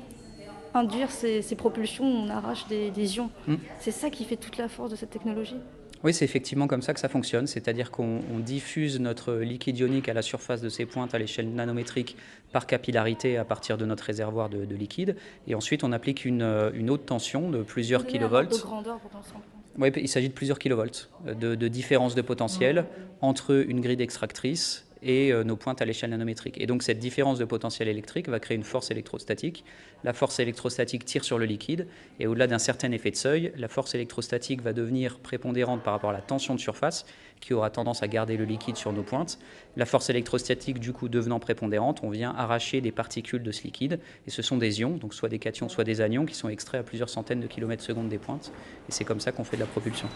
induire ces propulsions où on arrache des ions. C'est ça qui fait toute la force de cette technologie. Oui, c'est effectivement comme ça que ça fonctionne, c'est-à-dire qu'on diffuse notre liquide ionique à la surface de ces pointes à l'échelle nanométrique par capillarité à partir de notre réservoir de liquide, et ensuite on applique une haute tension de plusieurs kilovolts. De grandeur pour qu'on s'en compte. Oui, il s'agit de plusieurs kilovolts de différence de potentiel entre une grille extractrice et nos pointes à l'échelle nanométrique. Et donc cette différence de potentiel électrique va créer une force électrostatique. La force électrostatique tire sur le liquide et au-delà d'un certain effet de seuil, la force électrostatique va devenir prépondérante par rapport à la tension de surface qui aura tendance à garder le liquide sur nos pointes. La force électrostatique du coup devenant prépondérante, on vient arracher des particules de ce liquide et ce sont des ions, donc soit des cations, soit des anions qui sont extraits à plusieurs centaines de kilomètres secondes des pointes et c'est comme ça qu'on fait de la propulsion.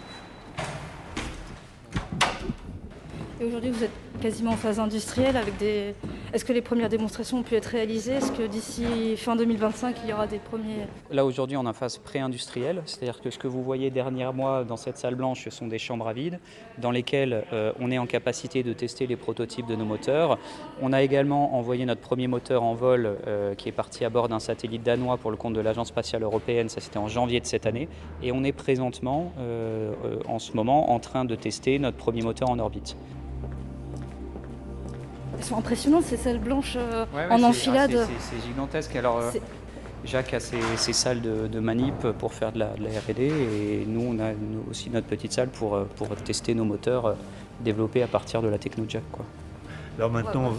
Et aujourd'hui, vous êtes quasiment en phase industrielle avec des... Est-ce que les premières démonstrations ont pu être réalisées? Est-ce que d'ici fin 2025, il y aura des premiers... Là, aujourd'hui, on est en phase pré-industrielle, c'est-à-dire que ce que vous voyez derrière moi dans cette salle blanche, ce sont des chambres à vide dans lesquelles on est en capacité de tester les prototypes de nos moteurs. On a également envoyé notre premier moteur en vol qui est parti à bord d'un satellite danois pour le compte de l'Agence spatiale européenne, ça c'était en janvier de cette année. Et on est présentement, en ce moment, en train de tester notre premier moteur en orbite. Elles sont impressionnantes ces salles blanches en enfilade. C'est gigantesque. Alors, Jacques a ses salles de manip pour faire de la R&D et nous on a aussi notre petite salle pour tester nos moteurs développés à partir de la techno Jack, quoi. Alors maintenant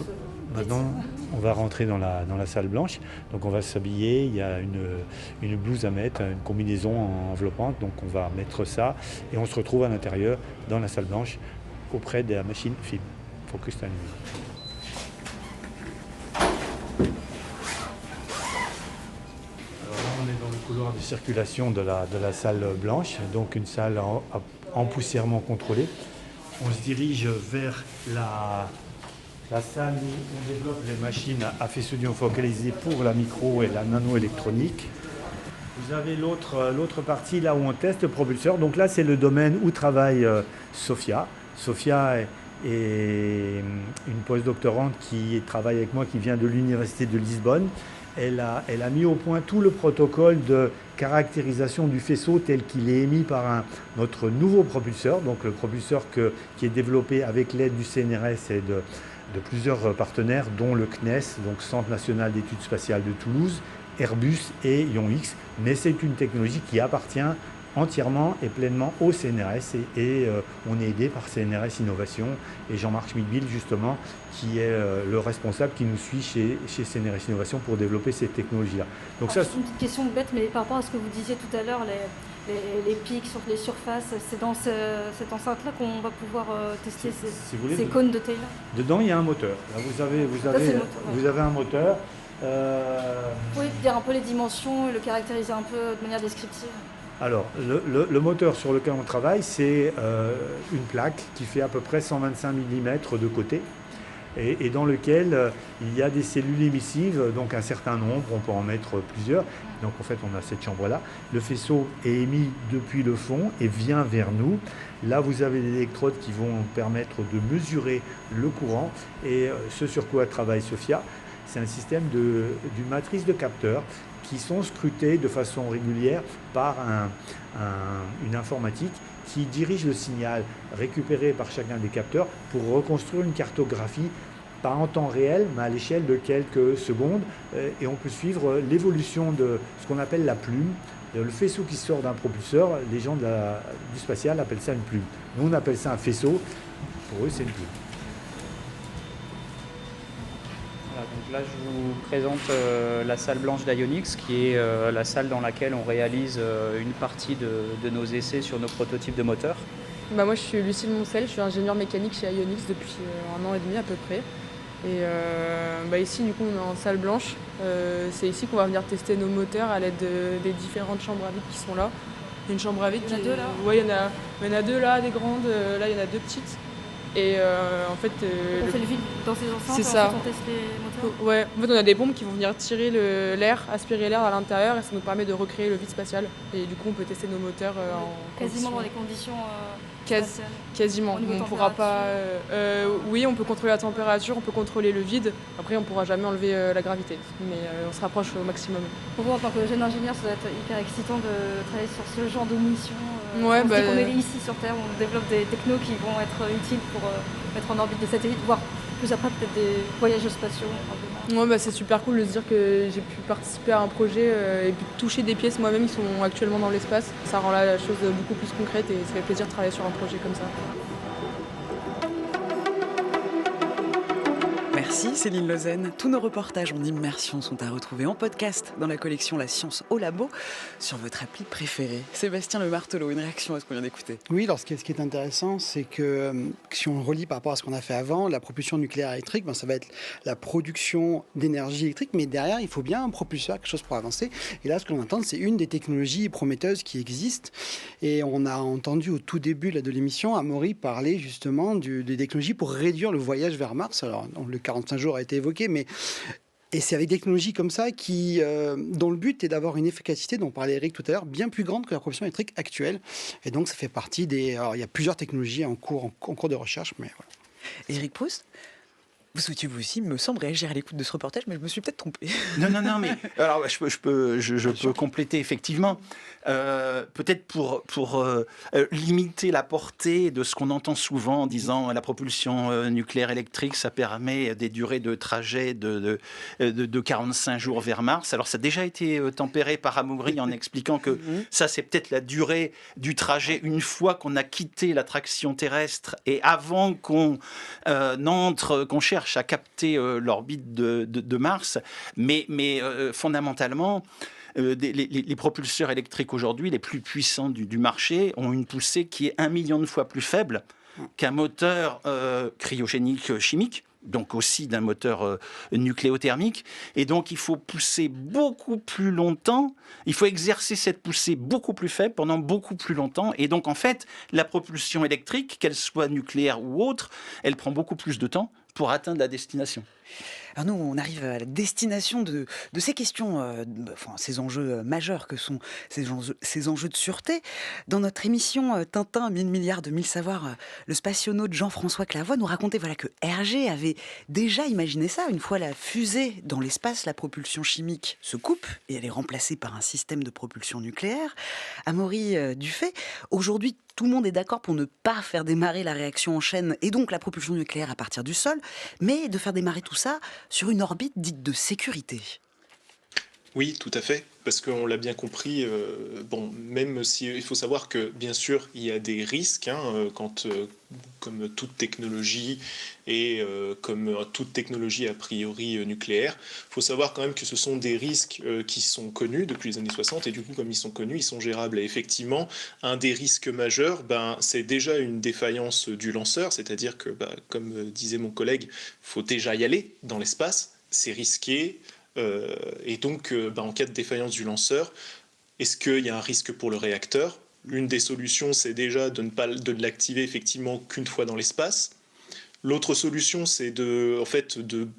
on va rentrer dans la salle blanche, donc on va s'habiller, il y a une blouse à mettre, une combinaison enveloppante, donc on va mettre ça et on se retrouve à l'intérieur dans la salle blanche auprès de la machine film. Focus Time. Couloir de circulation de la salle blanche, donc une salle empoussièrement contrôlée. On se dirige vers la salle où on développe les machines à faisceau d'ion focalisé pour la micro et la nanoélectronique. Vous avez l'autre partie là où on teste le propulseur. Donc là, c'est le domaine où travaille Sophia. Sophia est une postdoctorante qui travaille avec moi, qui vient de l'Université de Lisbonne. Elle a mis au point tout le protocole de caractérisation du faisceau tel qu'il est émis par notre nouveau propulseur, donc le propulseur qui est développé avec l'aide du CNRS et de plusieurs partenaires, dont le CNES, donc Centre national d'études spatiales de Toulouse, Airbus et IonX. Mais c'est une technologie qui appartient entièrement et pleinement au CNRS et on est aidé par CNRS Innovation et Jean-Marc Schmidbil justement qui est le responsable qui nous suit chez CNRS Innovation pour développer cette technologie-là. Donc ça, c'est une petite question bête, mais par rapport à ce que vous disiez tout à l'heure, les pics sur les surfaces, c'est dans cette enceinte-là qu'on va pouvoir tester ces cônes de taille-là. Dedans, il y a un moteur. Là, vous avez un moteur. Vous pouvez dire un peu les dimensions et le caractériser un peu de manière descriptive? Alors, le moteur sur lequel on travaille, c'est une plaque qui fait à peu près 125 mm de côté et dans lequel il y a des cellules émissives, donc un certain nombre, on peut en mettre plusieurs. Donc en fait, on a cette chambre-là. Le faisceau est émis depuis le fond et vient vers nous. Là, vous avez des électrodes qui vont permettre de mesurer le courant et ce sur quoi travaille Sophia, c'est un système d'une matrice de capteurs qui sont scrutés de façon régulière par une informatique qui dirige le signal récupéré par chacun des capteurs pour reconstruire une cartographie, pas en temps réel, mais à l'échelle de quelques secondes. Et on peut suivre l'évolution de ce qu'on appelle la plume, le faisceau qui sort d'un propulseur. Les gens du spatial appellent ça une plume. Nous, on appelle ça un faisceau. Pour eux, c'est une plume. Donc là, je vous présente la salle blanche d'Ionix, qui est la salle dans laquelle on réalise une partie de nos essais sur nos prototypes de moteurs. Moi, je suis Lucille Moncel, je suis ingénieure mécanique chez Ionix depuis 1 an et demi à peu près. Et ici, du coup, on est en salle blanche. C'est ici qu'on va venir tester nos moteurs à l'aide des différentes chambres à vide qui sont là. Il y a une chambre à vide. Il y en a 2 là. Oui, il y en a 2 là, des grandes. Là, il y en a 2 petites. Et en fait, on fait le vide dans ces enceintes et ça. ensuite on teste les moteurs. Ouais, en fait on a des pompes qui vont venir tirer l'air, aspirer l'air à l'intérieur et ça nous permet de recréer le vide spatial. Et du coup on peut tester nos moteurs quasiment dans les conditions spatiales. Quasiment. On pourra pas. Oui, on peut contrôler la température, on peut contrôler le vide. Après on pourra jamais enlever la gravité, mais on se rapproche au maximum. Pour vous en tant que jeune ingénieur, ça doit être hyper excitant de travailler sur ce genre de mission. Ouais, on se dit qu'on est ici sur Terre, on développe des technos qui vont être utiles pour mettre en orbite des satellites, voire plus après peut-être des voyages spatiaux. Ouais, c'est super cool de se dire que j'ai pu participer à un projet et puis toucher des pièces moi-même qui sont actuellement dans l'espace. Ça rend la chose beaucoup plus concrète et ça fait plaisir de travailler sur un projet comme ça. Merci Céline Lausanne. Tous nos reportages en immersion sont à retrouver en podcast dans la collection La Science au Labo sur votre appli préférée. Sébastien Le Martelot, une réaction à ce qu'on vient d'écouter? Oui, alors ce qui est intéressant, c'est que si on relie par rapport à ce qu'on a fait avant, la propulsion nucléaire électrique, ça va être la production d'énergie électrique, mais derrière, il faut bien un propulseur, quelque chose pour avancer. Et là, ce que l'on entend, c'est une des technologies prometteuses qui existent. Et on a entendu au tout début de l'émission, Amaury parler justement des technologies pour réduire le voyage vers Mars. Alors, le 45 jours a été évoqué, mais et c'est avec des technologies comme ça dont le but est d'avoir une efficacité, dont parlait Eric tout à l'heure, bien plus grande que la propulsion électrique actuelle. Et donc, ça fait partie Alors, il y a plusieurs technologies en cours de recherche, mais voilà. Éric Proust, vous souhaitiez vous aussi, me semble, réagir à l'écoute de ce reportage, mais je me suis peut-être trompé. Non, mais alors je peux compléter effectivement. Peut-être pour limiter la portée de ce qu'on entend souvent en disant la propulsion nucléaire électrique, ça permet des durées de trajet de 45 jours vers Mars. Alors ça a déjà été tempéré par Amaury en expliquant que ça c'est peut-être la durée du trajet une fois qu'on a quitté l'attraction terrestre et avant qu'on cherche à capter l'orbite de Mars, mais fondamentalement, les propulseurs électriques aujourd'hui, les plus puissants du marché, ont une poussée qui est 1 million de fois plus faible qu'un moteur cryogénique chimique, donc aussi d'un moteur nucléothermique. Et donc, il faut pousser beaucoup plus longtemps. Il faut exercer cette poussée beaucoup plus faible pendant beaucoup plus longtemps. Et donc, en fait, la propulsion électrique, qu'elle soit nucléaire ou autre, elle prend beaucoup plus de temps pour atteindre la destination. Alors nous, on arrive à la destination de ces questions, ces enjeux majeurs que sont ces enjeux de sûreté. Dans notre émission Tintin, 1000 milliards de 1000 savoirs, le spationaute Jean-François Clavois nous racontait que Hergé avait déjà imaginé ça. Une fois la fusée dans l'espace, la propulsion chimique se coupe et elle est remplacée par un système de propulsion nucléaire. Amaury Dufay, aujourd'hui, tout le monde est d'accord pour ne pas faire démarrer la réaction en chaîne et donc la propulsion nucléaire à partir du sol, mais de faire démarrer tout ça sur une orbite dite de sécurité. Oui, tout à fait, parce qu'on l'a bien compris, même si il faut savoir que, bien sûr, il y a des risques, comme toute technologie et comme toute technologie a priori nucléaire, il faut savoir quand même que ce sont des risques qui sont connus depuis les années 60, et du coup, comme ils sont connus, ils sont gérables. Et effectivement, un des risques majeurs, c'est déjà une défaillance du lanceur, c'est-à-dire que, comme disait mon collègue, il faut déjà y aller dans l'espace, c'est risqué. Et donc, en cas de défaillance du lanceur, est-ce qu'il y a un risque pour le réacteur? L'une des solutions, c'est déjà de ne l'activer effectivement qu'une fois dans l'espace. L'autre solution, c'est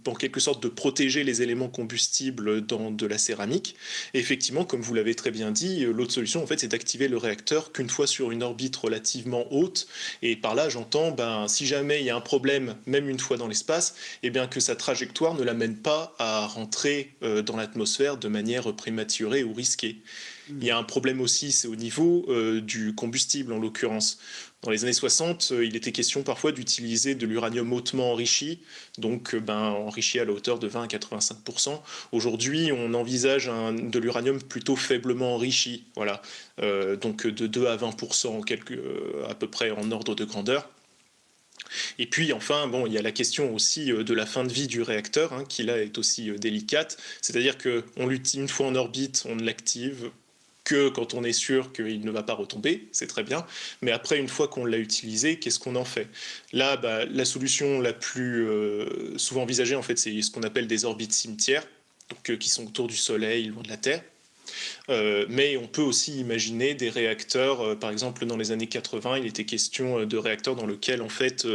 en quelque sorte de protéger les éléments combustibles de la céramique. Et effectivement, comme vous l'avez très bien dit, l'autre solution, en fait, c'est d'activer le réacteur qu'une fois sur une orbite relativement haute. Et par là, j'entends, si jamais il y a un problème, même une fois dans l'espace, que sa trajectoire ne l'amène pas à rentrer dans l'atmosphère de manière prématurée ou risquée. Il y a un problème aussi, c'est au niveau du combustible en l'occurrence. Dans les années 60, il était question parfois d'utiliser de l'uranium hautement enrichi, donc enrichi à la hauteur de 20 à 85%. Aujourd'hui, on envisage de l'uranium plutôt faiblement enrichi, voilà, donc de 2 à 20%, à peu près en ordre de grandeur. Et puis enfin, il y a la question aussi de la fin de vie du réacteur, qui là est aussi délicate. C'est-à-dire qu'une fois en orbite, on ne l'active que quand on est sûr qu'il ne va pas retomber, c'est très bien. Mais après, une fois qu'on l'a utilisé, qu'est-ce qu'on en fait? Là, la solution la plus souvent envisagée, en fait, c'est ce qu'on appelle des orbites cimetières, donc, qui sont autour du Soleil, loin de la Terre. Mais on peut aussi imaginer des réacteurs, par exemple dans les années 80, il était question de réacteurs dans lesquels en fait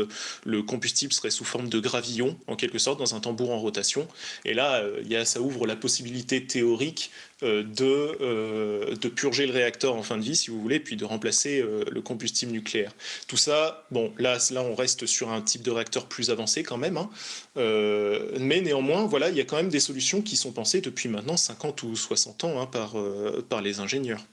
le combustible serait sous forme de gravillon, en quelque sorte, dans un tambour en rotation. Et là, ça ouvre la possibilité théorique de purger le réacteur en fin de vie, si vous voulez, puis de remplacer le combustible nucléaire. Tout ça, là on reste sur un type de réacteur plus avancé quand même, mais néanmoins, il y a quand même des solutions qui sont pensées depuis maintenant 50 ou 60 ans par les ingénieurs.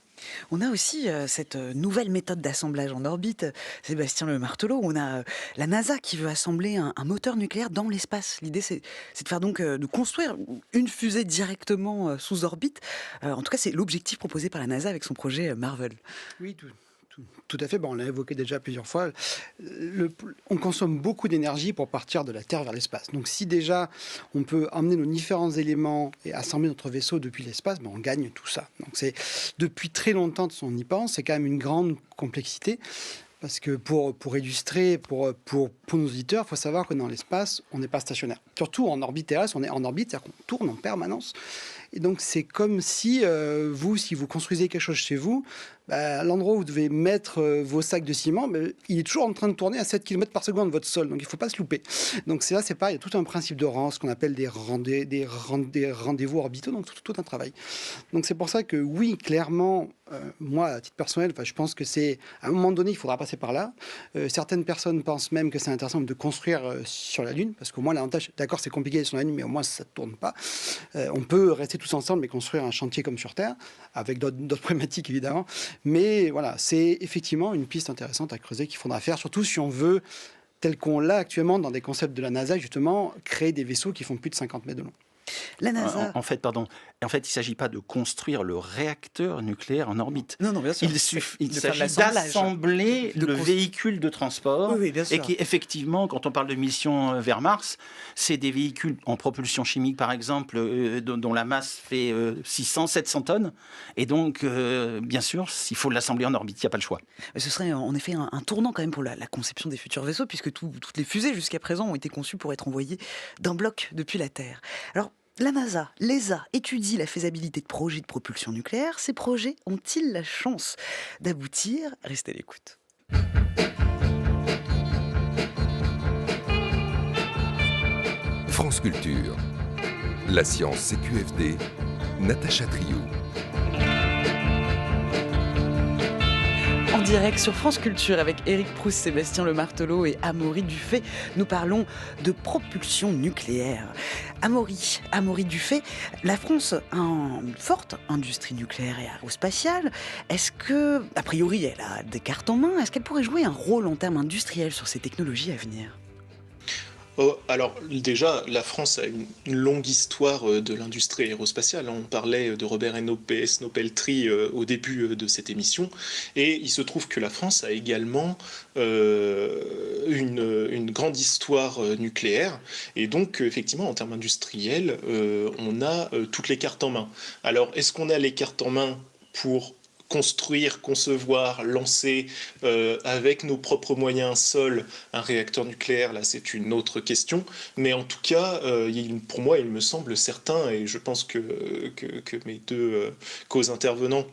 On a aussi cette nouvelle méthode d'assemblage en orbite, Sébastien Le Martelot. On a la NASA qui veut assembler un moteur nucléaire dans l'espace. L'idée, c'est de faire de construire une fusée directement sous orbite. En tout cas, c'est l'objectif proposé par la NASA avec son projet Marvel. Oui, tout Tout à fait, on l'a évoqué déjà plusieurs fois. On consomme beaucoup d'énergie pour partir de la Terre vers l'espace. Donc si déjà on peut emmener nos différents éléments et assembler notre vaisseau depuis l'espace, on gagne tout ça. Donc c'est depuis très longtemps, si on y pense, c'est quand même une grande complexité. Parce que pour illustrer, pour nos auditeurs, il faut savoir que dans l'espace, on n'est pas stationnaire. Surtout en orbite terrestre, on est en orbite, c'est-à-dire qu'on tourne en permanence. Et donc c'est comme si si vous construisez quelque chose chez vous, l'endroit où vous devez mettre vos sacs de ciment, il est toujours en train de tourner à 7 km par seconde votre sol, donc il ne faut pas se louper. Donc c'est pareil, il y a tout un principe de rang, ce qu'on appelle des rendez-vous orbitaux, donc tout un travail. Donc c'est pour ça que oui, clairement, moi à titre personnel, je pense que c'est à un moment donné, il faudra passer par là. Certaines personnes pensent même que c'est intéressant de construire sur la Lune, parce qu'au moins l'avantage, d'accord c'est compliqué sur la Lune, mais au moins ça ne tourne pas. On peut rester tous ensemble et construire un chantier comme sur Terre, avec d'autres problématiques évidemment. Mais voilà, c'est effectivement une piste intéressante à creuser qu'il faudra faire, surtout si on veut, tel qu'on l'a actuellement dans des concepts de la NASA, justement, créer des vaisseaux qui font plus de 50 mètres de long. La NASA... En fait, il ne s'agit pas de construire le réacteur nucléaire en orbite. Non, bien sûr. Il s'agit d'assembler le véhicule de transport. Oui, bien sûr. Et qui, effectivement, quand on parle de mission vers Mars, c'est des véhicules en propulsion chimique, par exemple, dont la masse fait 600, 700 tonnes. Et donc, bien sûr, s'il faut l'assembler en orbite, il n'y a pas le choix. Ce serait en effet un tournant quand même pour la conception des futurs vaisseaux, puisque toutes les fusées jusqu'à présent ont été conçues pour être envoyées d'un bloc depuis la Terre. Alors, la NASA, l'ESA, étudie la faisabilité de projets de propulsion nucléaire. Ces projets ont-ils la chance d'aboutir ? Restez à l'écoute. France Culture. La science CQFD. Natacha Triou. En direct sur France Culture avec Éric Proust, Sébastien Le Martelot et Amaury Dufay, nous parlons de propulsion nucléaire. Amaury Dufay, la France a une forte industrie nucléaire et aérospatiale. Est-ce que, a priori, elle a des cartes en main, est-ce qu'elle pourrait jouer un rôle en termes industriels sur ces technologies à venir ? Alors déjà, la France a une longue histoire de l'industrie aérospatiale. On parlait de Robert Snow-Peltry au début de cette émission. Et il se trouve que la France a également une grande histoire nucléaire. Et donc, effectivement, en termes industriels, on a toutes les cartes en main. Alors, est-ce qu'on a les cartes en main pour construire, concevoir, lancer avec nos propres moyens seuls un réacteur nucléaire, là c'est une autre question, mais en tout cas pour moi il me semble certain, et je pense que mes deux co-intervenants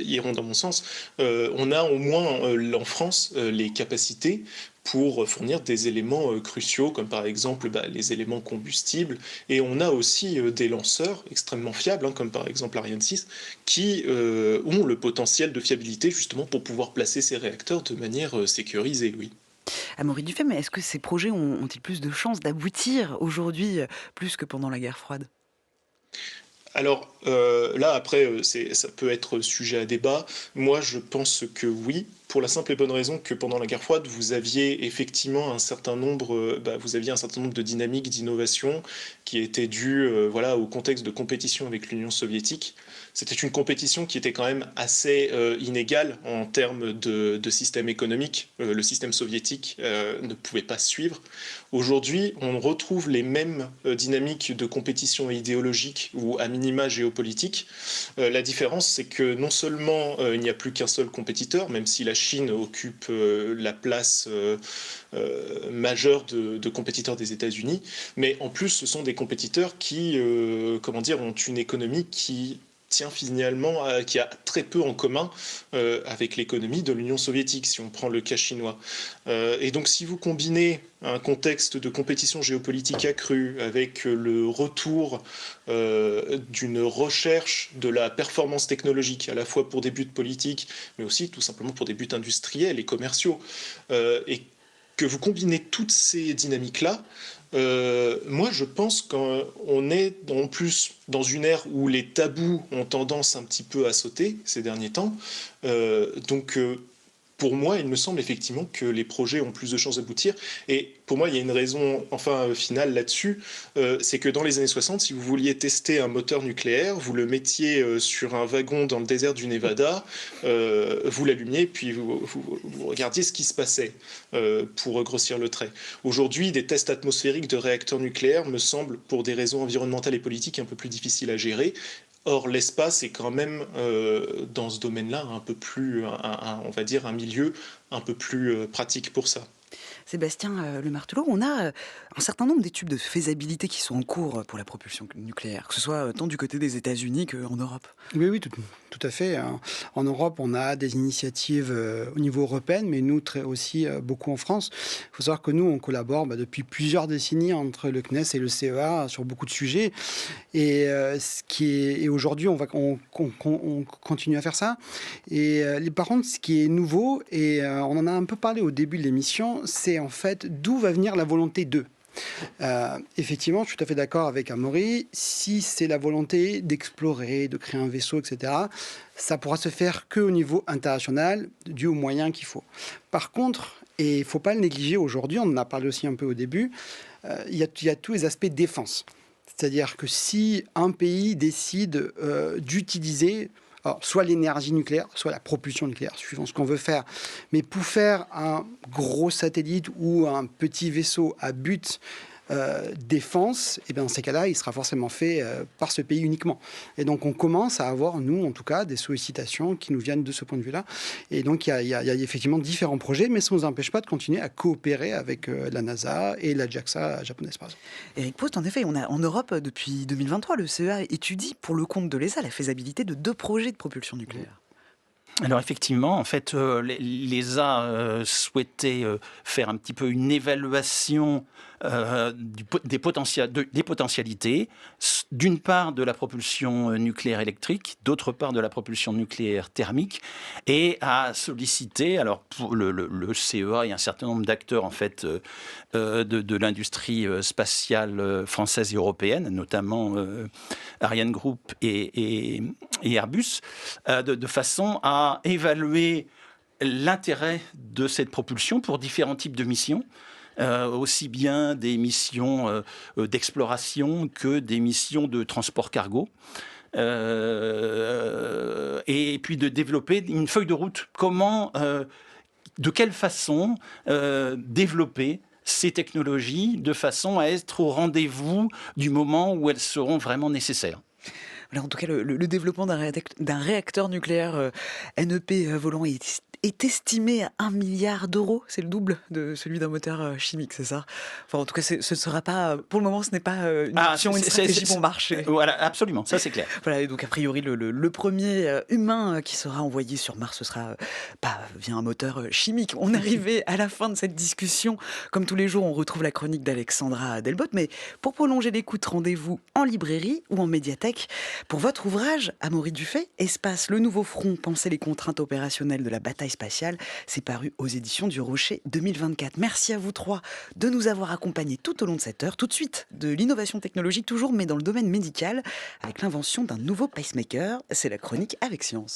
iront dans mon sens, on a au moins en France les capacités pour fournir des éléments cruciaux, comme par exemple les éléments combustibles. Et on a aussi des lanceurs extrêmement fiables, comme par exemple Ariane 6, qui ont le potentiel de fiabilité justement pour pouvoir placer ces réacteurs de manière sécurisée, oui. Amaury Dufay, mais est-ce que ces projets ont-ils plus de chances d'aboutir aujourd'hui, plus que pendant la guerre froide ? Alors là, après, ça peut être sujet à débat. Moi, je pense que oui, pour la simple et bonne raison que pendant la guerre froide, vous aviez effectivement un certain nombre de dynamiques, d'innovations qui étaient dues au contexte de compétition avec l'Union soviétique. C'était une compétition qui était quand même assez inégale en termes de système économique. Le système soviétique ne pouvait pas suivre. Aujourd'hui, on retrouve les mêmes dynamiques de compétition idéologique ou à minima géopolitique. La différence, c'est que non seulement il n'y a plus qu'un seul compétiteur, même si la Chine occupe la place majeure de compétiteurs des États-Unis, mais en plus, ce sont des compétiteurs qui ont une économie qui a très peu en commun avec l'économie de l'Union soviétique, si on prend le cas chinois. Et donc, si vous combinez un contexte de compétition géopolitique accrue avec le retour d'une recherche de la performance technologique, à la fois pour des buts politiques, mais aussi tout simplement pour des buts industriels et commerciaux, et que vous combinez toutes ces dynamiques-là, moi je pense qu'on est en plus dans une ère où les tabous ont tendance un petit peu à sauter ces derniers temps. Donc pour moi, il me semble effectivement que les projets ont plus de chances d'aboutir. Et pour moi, il y a une raison finale là-dessus, c'est que dans les années 60, si vous vouliez tester un moteur nucléaire, vous le mettiez sur un wagon dans le désert du Nevada, vous l'allumiez, puis vous regardiez ce qui se passait, pour grossir le trait. Aujourd'hui, des tests atmosphériques de réacteurs nucléaires me semblent, pour des raisons environnementales et politiques, un peu plus difficiles à gérer. Or, l'espace est quand même, dans ce domaine-là, un peu plus, on va dire, un milieu un peu plus pratique pour ça. Sébastien Le Martelot, on a un certain nombre d'études de faisabilité qui sont en cours pour la propulsion nucléaire, que ce soit tant du côté des États-Unis qu'en Europe. Oui, tout à fait. En Europe, on a des initiatives au niveau européen, mais nous aussi beaucoup en France. Il faut savoir que nous, on collabore depuis plusieurs décennies entre le CNES et le CEA sur beaucoup de sujets. Et aujourd'hui, on continue à faire ça. Et par contre, ce qui est nouveau, et on en a un peu parlé au début de l'émission, c'est en fait d'où va venir la volonté d'eux. Effectivement, je suis tout à fait d'accord avec Amaury. Si c'est la volonté d'explorer, de créer un vaisseau, etc., ça pourra se faire qu'au niveau international, dû aux moyens qu'il faut. Par contre, et il ne faut pas le négliger aujourd'hui, on en a parlé aussi un peu au début, il y a tous les aspects défense. C'est-à-dire que si un pays décide d'utiliser soit l'énergie nucléaire, soit la propulsion nucléaire, suivant ce qu'on veut faire. Mais pour faire un gros satellite ou un petit vaisseau à but défense, et bien dans ces cas-là, il sera forcément fait par ce pays uniquement. Et donc, on commence à avoir, nous, en tout cas, des sollicitations qui nous viennent de ce point de vue-là. Et donc, il y a effectivement différents projets, mais ça ne nous empêche pas de continuer à coopérer avec la NASA et la JAXA japonaise, par exemple. Éric Proust, en effet, on a en Europe, depuis 2023, le CEA étudie, pour le compte de l'ESA, la faisabilité de 2 projets de propulsion nucléaire. Alors effectivement, en fait, l'ESA souhaitait faire un petit peu une évaluation des potentialités, d'une part de la propulsion nucléaire électrique, d'autre part de la propulsion nucléaire thermique, et à solliciter, alors pour le CEA et un certain nombre d'acteurs en fait de l'industrie spatiale française et européenne, notamment Ariane Group et Airbus, de façon à évaluer l'intérêt de cette propulsion pour différents types de missions. Aussi bien des missions d'exploration que des missions de transport cargo. Et puis de développer une feuille de route. De quelle façon développer ces technologies de façon à être au rendez-vous du moment où elles seront vraiment nécessaires. En tout cas, le développement d'un réacteur nucléaire NEP volant est estimé à 1 milliard d'euros. C'est le double de celui d'un moteur chimique, c'est ça? Enfin, en tout cas, ce ne sera pas, pour le moment, ce n'est pas une option, une stratégie bon marché. Voilà, absolument, ça c'est clair. Voilà, et donc a priori, le premier humain qui sera envoyé sur Mars, ce sera pas via un moteur chimique. On est arrivé à la fin de cette discussion. Comme tous les jours, on retrouve la chronique d'Alexandra Delbotte, mais pour prolonger l'écoute, rendez-vous en librairie ou en médiathèque pour votre ouvrage, Amaury Dufay, Espace, le nouveau front, penser les contraintes opérationnelles de la bataille spatiale. C'est paru aux éditions du Rocher 2024. Merci à vous 3 de nous avoir accompagnés tout au long de cette heure. Tout de suite, de l'innovation technologique toujours, mais dans le domaine médical, avec l'invention d'un nouveau pacemaker. C'est la chronique Avec Science.